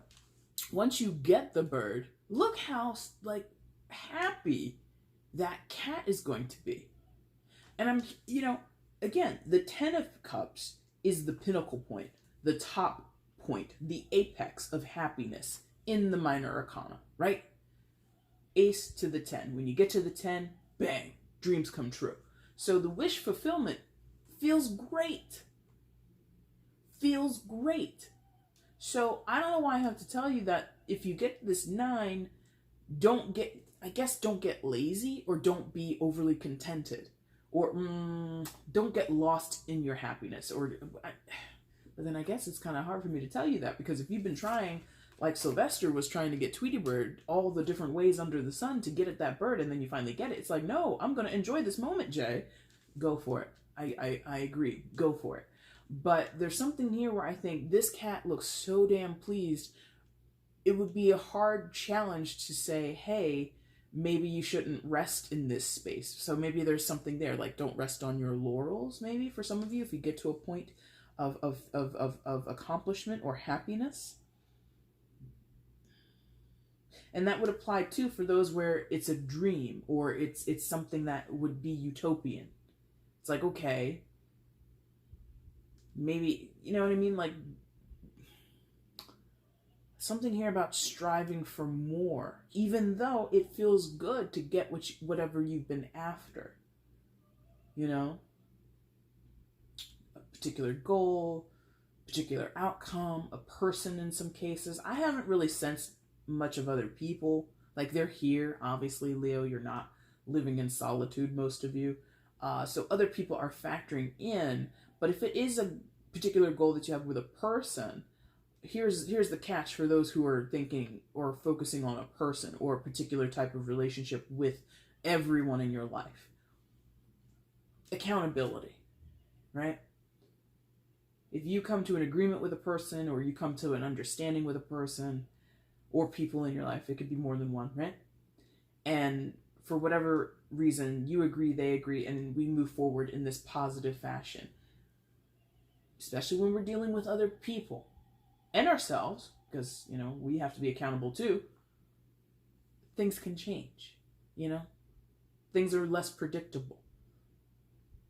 once you get the bird, look how like happy that cat is going to be. And I'm, again, the 10 of Cups is the pinnacle point, the top point, the apex of happiness in the minor arcana, right? Ace to the 10. When you get to the 10, bang, dreams come true. So the wish fulfillment feels great. Feels great. So I don't know why I have to tell you that if you get this 9, don't get lazy, or don't be overly contented, or don't get lost in your happiness. But then I guess it's kind of hard for me to tell you that, because if you've been trying, like Sylvester was trying to get Tweety Bird all the different ways under the sun to get at that bird, and then you finally get it, it's like, no, I'm going to enjoy this moment, Jay. Go for it. I agree. Go for it. But there's something here where I think this cat looks so damn pleased. It would be a hard challenge to say, hey, maybe you shouldn't rest in this space. So maybe there's something there, like don't rest on your laurels, maybe, for some of you, if you get to a point of accomplishment or happiness. And that would apply too for those where it's a dream, or it's something that would be utopian. It's like, okay, maybe, you know what I mean? Like, something here about striving for more, even though it feels good to get whatever you've been after. You know? A particular goal, particular outcome, a person in some cases. I haven't really sensed much of other people. Like, they're here. Obviously, Leo, you're not living in solitude, most of you. So other people are factoring in. But if it is a particular goal that you have with a person, here's the catch for those who are thinking or focusing on a person or a particular type of relationship with everyone in your life. Accountability, right? If you come to an agreement with a person, or you come to an understanding with a person or people in your life, it could be more than one, right? And for whatever reason, you agree, they agree, and we move forward in this positive fashion. Especially when we're dealing with other people and ourselves, because, we have to be accountable too. Things can change, Things are less predictable.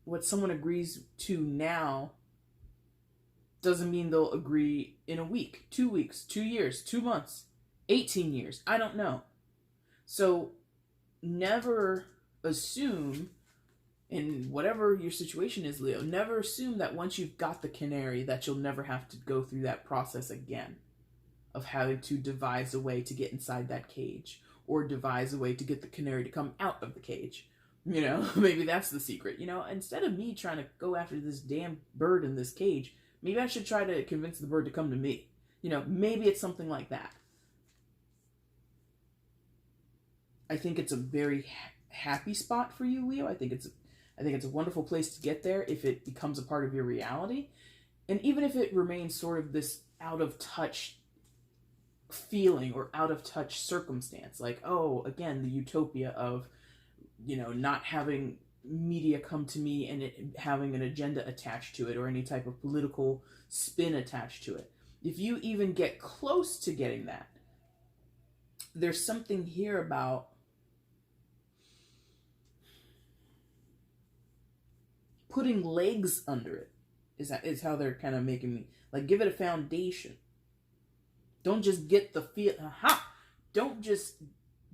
What someone agrees to now doesn't mean they'll agree in a week, 2 weeks, 2 years, 2 months, 18 years. I don't know. So never assume, in whatever your situation is, Leo, never assume that once you've got the canary that you'll never have to go through that process again of having to devise a way to get inside that cage, or devise a way to get the canary to come out of the cage. Maybe that's the secret. Instead of me trying to go after this damn bird in this cage, maybe I should try to convince the bird to come to me. Maybe it's something like that. I think it's a very happy spot for you, Leo. I think it's a wonderful place to get there if it becomes a part of your reality. And even if it remains sort of this out of touch feeling or out of touch circumstance, like, oh, again, the utopia of, not having media come to me and it having an agenda attached to it, or any type of political spin attached to it. If you even get close to getting that, there's something here about putting legs under it, is how they're kind of making me, like, give it a foundation. Don't just get the Don't just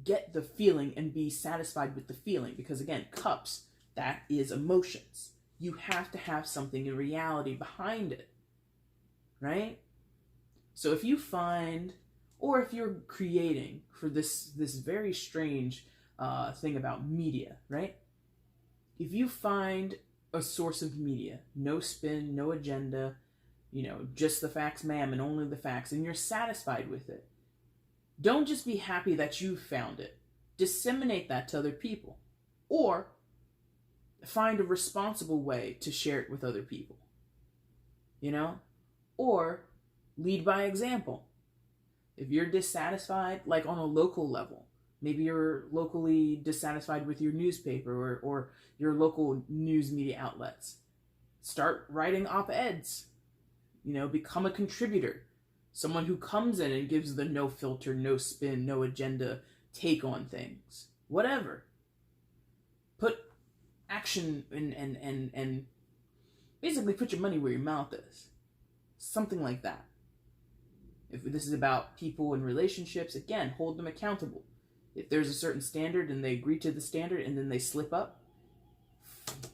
get the feeling and be satisfied with the feeling, because again, cups, that is emotions. You have to have something in reality behind it, right? So if you find, or if you're creating for this very strange thing about media, right? If you find a source of media, no spin, no agenda, just the facts, ma'am, and only the facts, and you're satisfied with it, don't just be happy that you found it. Disseminate that to other people, or find a responsible way to share it with other people, or lead by example. If you're dissatisfied, like on a local level, maybe you're locally dissatisfied with your newspaper or your local news media outlets. Start writing op-eds. Become a contributor. Someone who comes in and gives the no filter, no spin, no agenda take on things. Whatever. Put action and basically put your money where your mouth is. Something like that. If this is about people and relationships, again, hold them accountable. If there's a certain standard and they agree to the standard and then they slip up,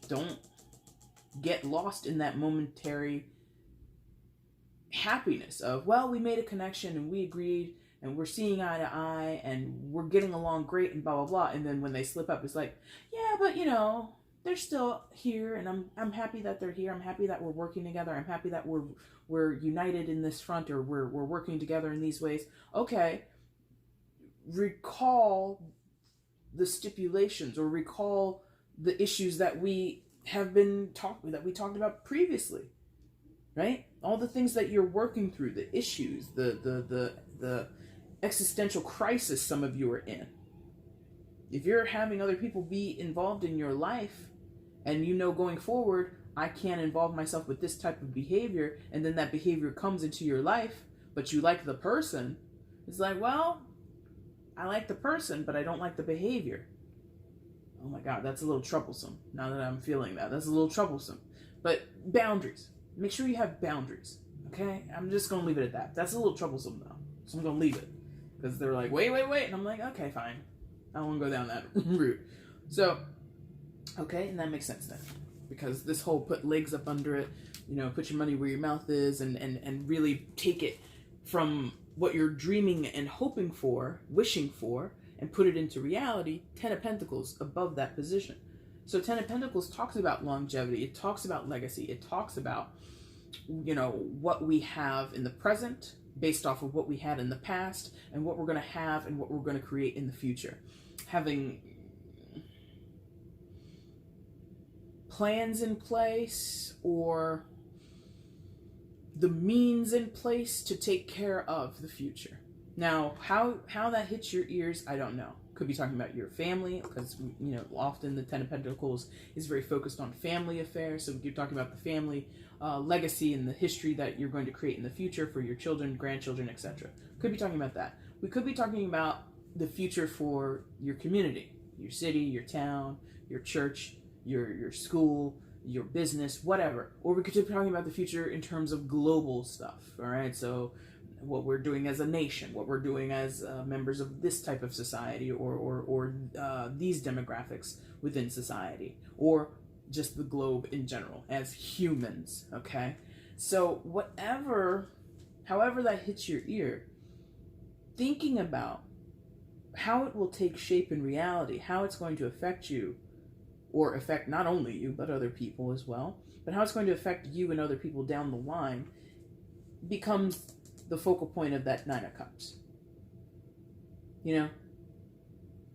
don't get lost in that momentary happiness of, well, we made a connection and we agreed and we're seeing eye to eye and we're getting along great and blah, blah, blah. And then when they slip up, it's like, yeah, but you know, they're still here and I'm happy that they're here. I'm happy that we're working together. I'm happy that we're united in this front, or we're working together in these ways. Okay. Recall the stipulations or recall the issues that we talked about previously, right? All the things that you're working through, the issues, the existential crisis some of you are in. If you're having other people be involved in your life and you know going forward, I can't involve myself with this type of behavior, and then that behavior comes into your life, but you like the person, it's like, well, I like the person, but I don't like the behavior. Oh my God, that's a little troublesome. Now that I'm feeling that, that's a little troublesome. But boundaries. Make sure you have boundaries, okay? I'm just going to leave it at that. That's a little troublesome though, so I'm going to leave it. Because they're like, wait, and I'm like, okay, fine. I don't want to go down that route. So, okay, and that makes sense then. Because this whole put legs up under it, you know, put your money where your mouth is, and really take it from what you're dreaming and hoping for, wishing for, and put it into reality. 10 of Pentacles above that position. So 10 of Pentacles talks about longevity. It talks about legacy. It talks about, you know, what we have in the present based off of what we had in the past, and what we're going to have and what we're going to create in the future. Having plans in place or the means in place to take care of the future. Now, how that hits your ears, I don't know. Could be talking about your family, because, you know, often the 10 of Pentacles is very focused on family affairs. So you're talking about the family legacy and the history that you're going to create in the future for your children, grandchildren, etc. Could be talking about that. We could be talking about the future for your community, your city, your town, your church, your school, your business, whatever. Or we could be talking about the future in terms of global stuff, all right? So what we're doing as a nation, what we're doing as members of this type of society, or these demographics within society, or just the globe in general as humans, okay? So however that hits your ear, thinking about how it will take shape in reality, how it's going to affect you, or affect not only you, but other people as well, but how it's going to affect you and other people down the line becomes the focal point of that 9 of Cups. You know?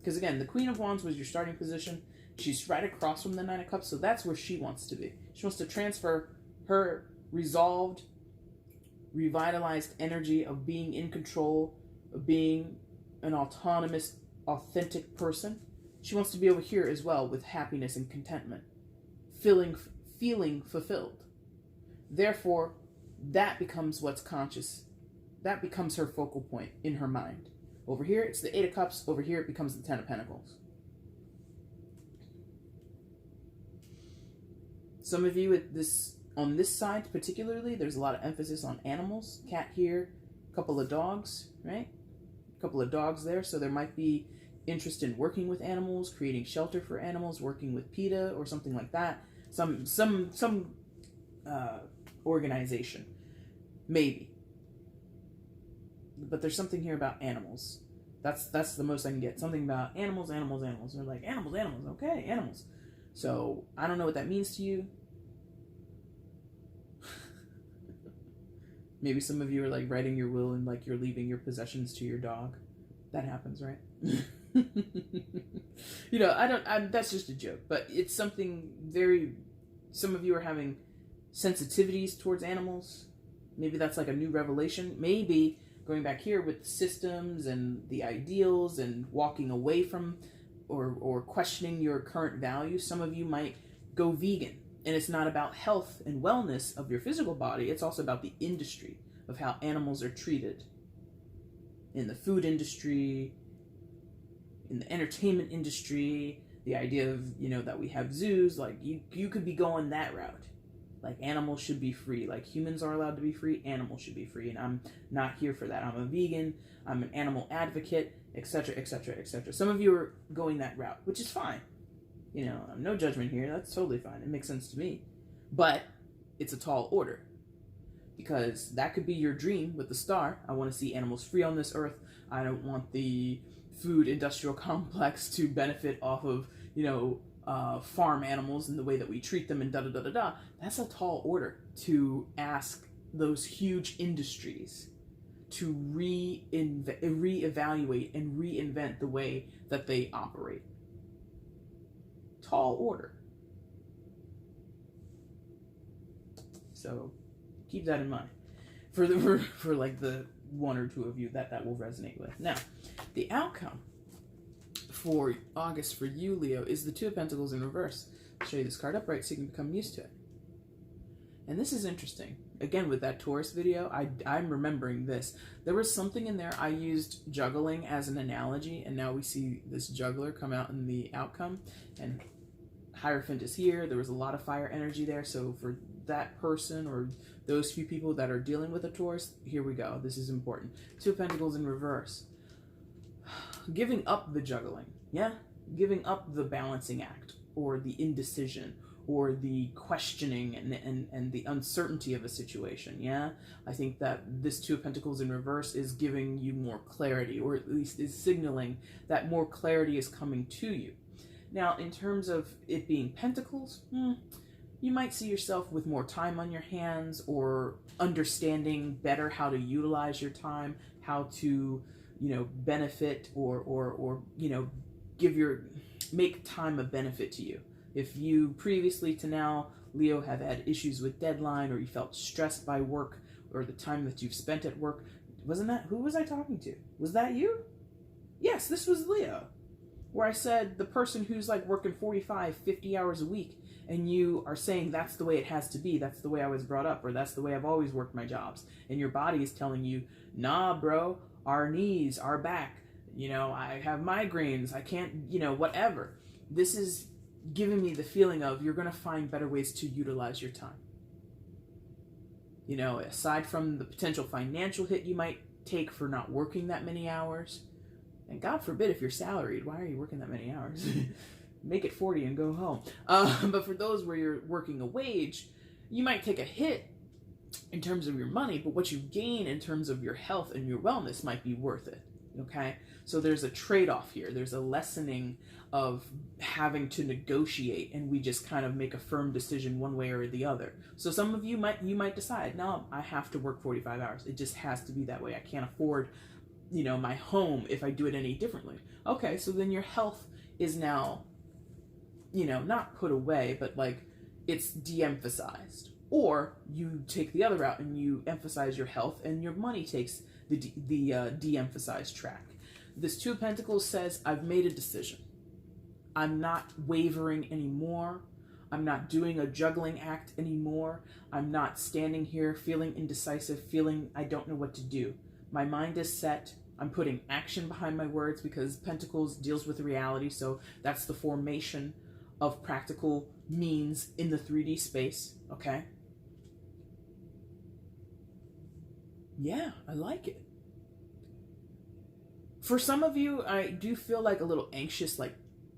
Because again, the Queen of Wands was your starting position. She's right across from the 9 of Cups, so that's where she wants to be. She wants to transfer her resolved, revitalized energy of being in control, of being an autonomous, authentic person. She wants to be over here as well with happiness and contentment, feeling fulfilled. Therefore, that becomes what's conscious. That becomes her focal point in her mind. Over here, it's the 8 of Cups. Over here, it becomes the 10 of Pentacles. Some of you on this side particularly, there's a lot of emphasis on animals. Cat here, a couple of dogs, right? A couple of dogs there, so there might be interest in working with animals, creating shelter for animals, working with PETA or something like that. Some organization, maybe. But there's something here about animals. That's the most I can get. Something about animals. And they're like, animals, okay, animals. So I don't know what that means to you. Maybe some of you are like writing your will and like you're leaving your possessions to your dog. That happens, right? You know, that's just a joke, but it's something some of you are having sensitivities towards animals. Maybe that's like a new revelation. Maybe going back here with the systems and the ideals and walking away from or questioning your current values. Some of you might go vegan, and it's not about health and wellness of your physical body. It's also about the industry of how animals are treated in the food industry, in the entertainment industry, the idea of, you know, that we have zoos. Like, you could be going that route. Like, animals should be free. Like, humans are allowed to be free, animals should be free. And I'm not here for that. I'm a vegan, I'm an animal advocate, etc., etc., etc. Some of you are going that route, which is fine. You know, no judgment here. That's totally fine. It makes sense to me. But it's a tall order. Because that could be your dream with the star. I want to see animals free on this earth. I don't want the food industrial complex to benefit off of, you know, farm animals and the way that we treat them and da-da-da-da-da. That's a tall order to ask those huge industries to reevaluate and reinvent the way that they operate. Tall order. So keep that in mind for like the one or two of you that will resonate with. Now, the outcome for August for you, Leo, is the Two of Pentacles in reverse. I'll show you this card upright so you can become used to it. And this is interesting. Again, with that Taurus video, I'm remembering this. There was something in there, I used juggling as an analogy, and now we see this juggler come out in the outcome. And Hierophant is here. There was a lot of fire energy there. So for that person or those few people that are dealing with a Taurus, here we go. This is important. Two of Pentacles in reverse. Giving up the juggling, yeah? Giving up the balancing act or the indecision or the questioning and the uncertainty of a situation, yeah? I think that this Two of Pentacles in reverse is giving you more clarity, or at least is signaling that more clarity is coming to you. Now, in terms of it being Pentacles, you might see yourself with more time on your hands or understanding better how to utilize your time, how to, you know, benefit or you know, make time a benefit to you. If you previously to now, Leo, have had issues with deadline, or you felt stressed by work or the time that you've spent at work, who was I talking to? Was that you? Yes, this was Leo, where I said the person who's like working 45, 50 hours a week, and you are saying that's the way it has to be, that's the way I was brought up, or that's the way I've always worked my jobs. And your body is telling you, nah, bro, our knees, our back, you know, I have migraines, I can't, you know, whatever. This is giving me the feeling of you're going to find better ways to utilize your time. You know, aside from the potential financial hit you might take for not working that many hours, and God forbid if you're salaried, why are you working that many hours? Make it 40 and go home. But for those where you're working a wage, you might take a hit in terms of your money, but what you gain in terms of your health and your wellness might be worth it. Okay? So there's a trade-off here. There's a lessening of having to negotiate, and we just kind of make a firm decision one way or the other. So some of you might decide, no, I have to work 45 hours. It just has to be that way. I can't afford, you know, my home if I do it any differently. Okay, so then your health is now, you know, not put away, but like it's de-emphasized. Or you take the other route and you emphasize your health, and your money takes the de-emphasized track. This Two of Pentacles says, I've made a decision. I'm not wavering anymore. I'm not doing a juggling act anymore. I'm not standing here feeling indecisive, feeling I don't know what to do. My mind is set. I'm putting action behind my words, because Pentacles deals with reality, so that's the formation of practical means in the 3D space, okay? Yeah, I like it. For some of you, I do feel like a little anxious, like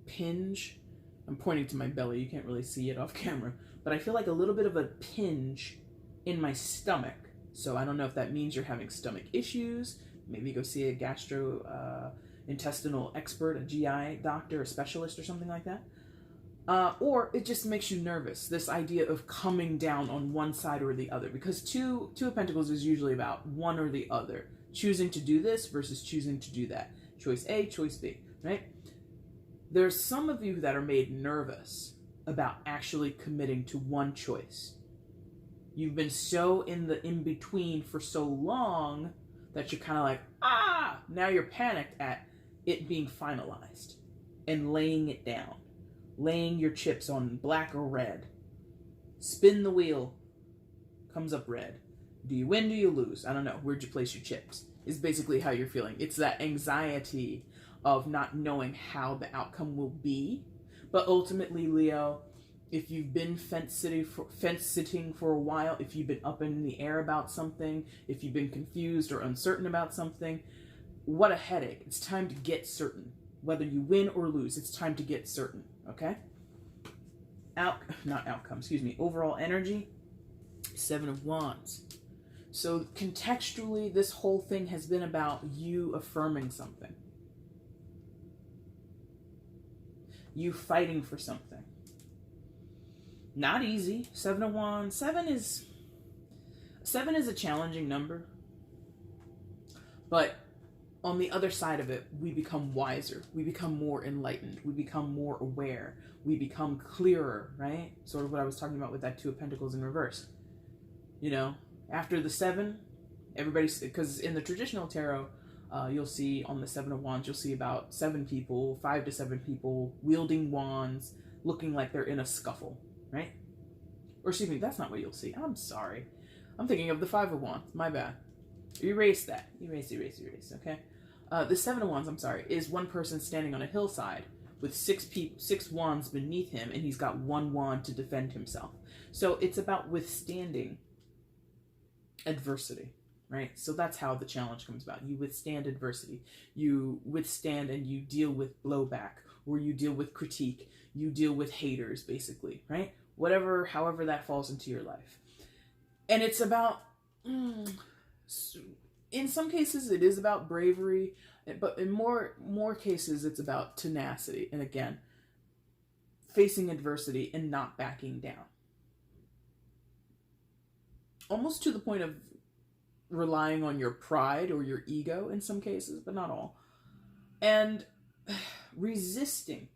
pinch. I'm pointing to my belly. You can't really see it off camera. But I feel like a little bit of a pinch in my stomach. So I don't know if that means you're having stomach issues. Maybe go see a gastrointestinal expert, a GI doctor, a specialist, or something like that. Or it just makes you nervous, this idea of coming down on one side or the other. Because Two of Pentacles is usually about one or the other. Choosing to do this versus choosing to do that. Choice A, choice B, right? There's some of you that are made nervous about actually committing to one choice. You've been so in the in-between for so long that you're kind of like, now you're panicked at it being finalized and laying it down. Laying your chips on black or red. Spin the wheel, comes up red. Do you win? Do you lose? I don't know. Where'd you place your chips? Is basically how you're feeling. It's that anxiety of not knowing how the outcome will be. But ultimately, Leo, if you've been fence sitting for a while, if you've been up in the air about something, if you've been confused or uncertain about something, what a headache. It's time to get certain. Whether you win or lose, it's time to get certain, okay? Overall energy, 7 of Wands. So contextually, this whole thing has been about you affirming something. You fighting for something. Not easy. 7 of Wands. 7 is a challenging number. But on the other side of it, we become wiser. We become more enlightened. We become more aware. We become clearer, right? Sort of what I was talking about with that 2 of Pentacles in reverse. You know, after the 7, everybody's, because in the traditional tarot, you'll see on the 7 of Wands, you'll see about 7 people, 5 to 7 people wielding wands, looking like they're in a scuffle, right? Or excuse me, that's not what you'll see. I'm sorry. I'm thinking of the 5 of Wands. My bad. Erase that. Erase, okay? The 7 of Wands, I'm sorry, is one person standing on a hillside with 6 wands beneath him, and he's got 1 wand to defend himself. So it's about withstanding adversity, right? So that's how the challenge comes about. You withstand adversity. You withstand and you deal with blowback, or you deal with critique. You deal with haters, basically, right? However that falls into your life. And it's about, in some cases it is about bravery, but in more cases it's about tenacity. And again, facing adversity and not backing down. Almost to the point of relying on your pride or your ego in some cases, but not all. And resisting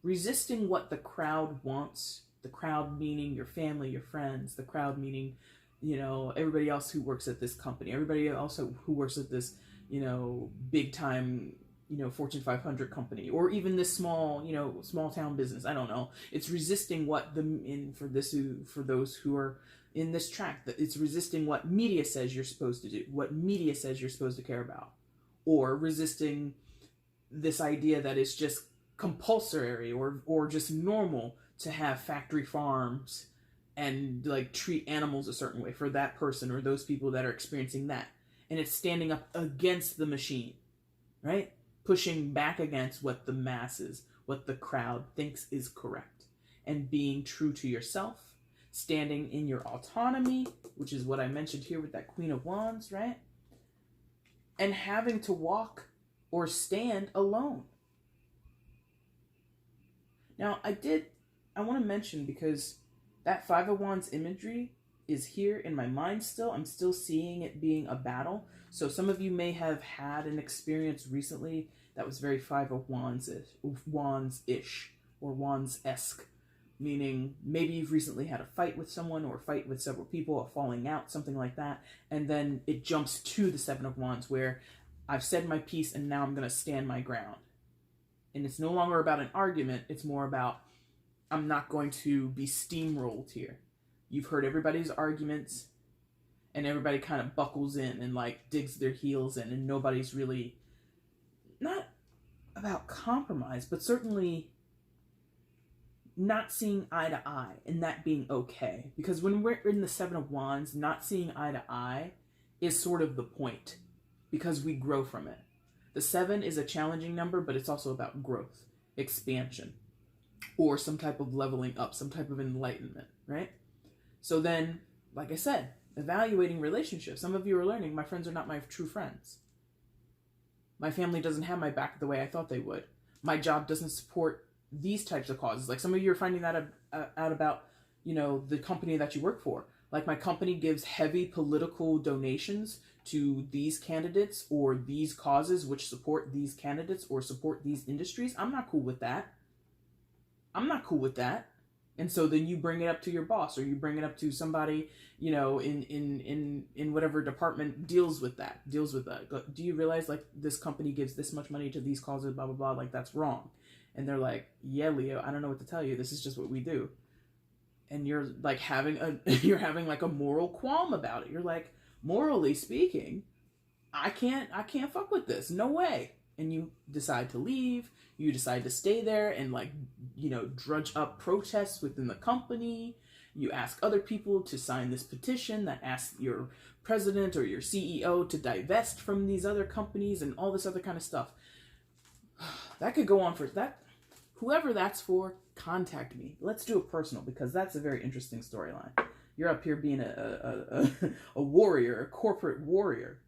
what the crowd wants. The crowd meaning your family, your friends. The crowd meaning, you know, everybody else who works at this company. Everybody else who works at this, you know, big time, you know, Fortune 500 company. Or even this small, you know, small town business. I don't know. It's resisting what for those who are in this track, that it's resisting what media says you're supposed to do, what media says you're supposed to care about, or resisting this idea that it's just compulsory or just normal to have factory farms and like treat animals a certain way for that person or those people that are experiencing that. And it's standing up against the machine, right? Pushing back against what the masses, what the crowd thinks is correct, and being true to yourself. Standing in your autonomy, which is what I mentioned here with that Queen of Wands, right? And having to walk or stand alone. Now, I want to mention, because that 5 of Wands imagery is here in my mind still. I'm still seeing it being a battle. So some of you may have had an experience recently that was very 5 of Wands-ish, or Wands-esque. Meaning maybe you've recently had a fight with someone, or a fight with several people, a falling out, something like that. And then it jumps to the 7 of Wands, where I've said my piece and now I'm going to stand my ground. And it's no longer about an argument. It's more about, I'm not going to be steamrolled here. You've heard everybody's arguments and everybody kind of buckles in and like digs their heels in, and nobody's really, not about compromise, but certainly not seeing eye to eye, and that being okay. Because when we're in the 7 of Wands, not seeing eye to eye is sort of the point, because we grow from it. The 7 is a challenging number, but it's also about growth, expansion, or some type of leveling up, some type of enlightenment, right? So then, like I said, evaluating relationships. Some of you are learning, my friends are not my true friends. My family doesn't have my back the way I thought they would. My job doesn't support these types of causes. Like some of you are finding that out about, you know, the company that you work for. Like my company gives heavy political donations to these candidates or these causes which support these candidates or support these industries. I'm not cool with that. And so then you bring it up to your boss, or you bring it up to somebody, you know, in whatever department deals with that. Do you realize, like, this company gives this much money to these causes, blah, blah, blah, like, that's wrong. And they're like, yeah, Leo, I don't know what to tell you. This is just what we do. and you're like you're having like a moral qualm about it. You're like, morally speaking, I can't fuck with this. No way. And you decide to leave. You decide to stay there and like, drudge up protests within the company. You ask other people to sign this petition that asks your president or your CEO to divest from these other companies and all this other kind of stuff. That could go on for that. Whoever that's for, contact me. Let's do it personal, because that's a very interesting storyline. You're up here being a warrior, a corporate warrior.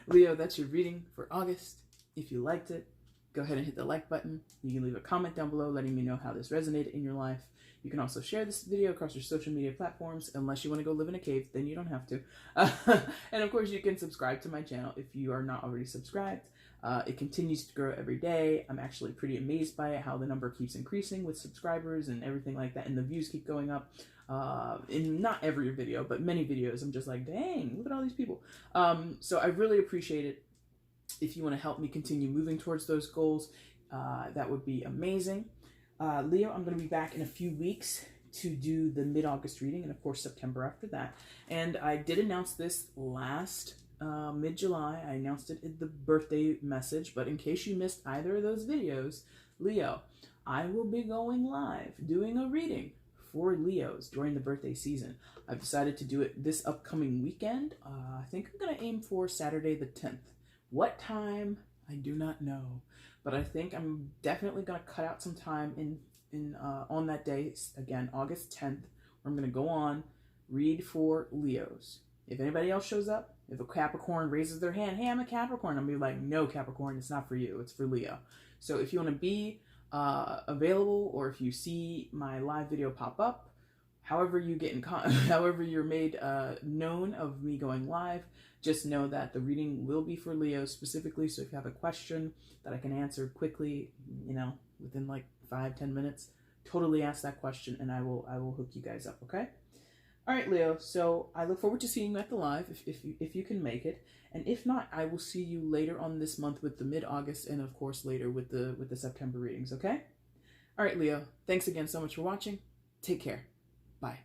Leo, that's your reading for August. If you liked it, go ahead and hit the like button. You can leave a comment down below letting me know how this resonated in your life. You can also share this video across your social media platforms, unless you want to go live in a cave, then you don't have to. And of course, you can subscribe to my channel if you are not already subscribed. It continues to grow every day. I'm actually pretty amazed by it, how the number keeps increasing with subscribers and everything like that, and the views keep going up. In not every video, but many videos, I'm just like, dang, look at all these people. So I really appreciate it. If you want to help me continue moving towards those goals, that would be amazing. Leo, I'm going to be back in a few weeks to do the mid-August reading, and of course September after that. And I did announce this last mid-July. I announced it in the birthday message, but in case you missed either of those videos, Leo, I will be going live doing a reading for Leos during the birthday season. I've decided to do it this upcoming weekend. I think I'm going to aim for Saturday the 10th. What time? I do not know. But I think I'm definitely going to cut out some time on that day, again, August 10th, where I'm going to go on, read for Leos. If anybody else shows up, if a Capricorn raises their hand, hey, I'm a Capricorn, I'm going to be like, no, Capricorn, it's not for you, it's for Leo. So if you want to be available, or if you see my live video pop up, however you get however you're made known of me going live, just know that the reading will be for Leo specifically. So if you have a question that I can answer quickly, within like 5-10 minutes, totally ask that question and I will hook you guys up. Okay. All right, Leo. So I look forward to seeing you at the live if you can make it, and if not, I will see you later on this month with the mid-August, and of course later with the September readings. Okay. All right, Leo. Thanks again so much for watching. Take care. Bye.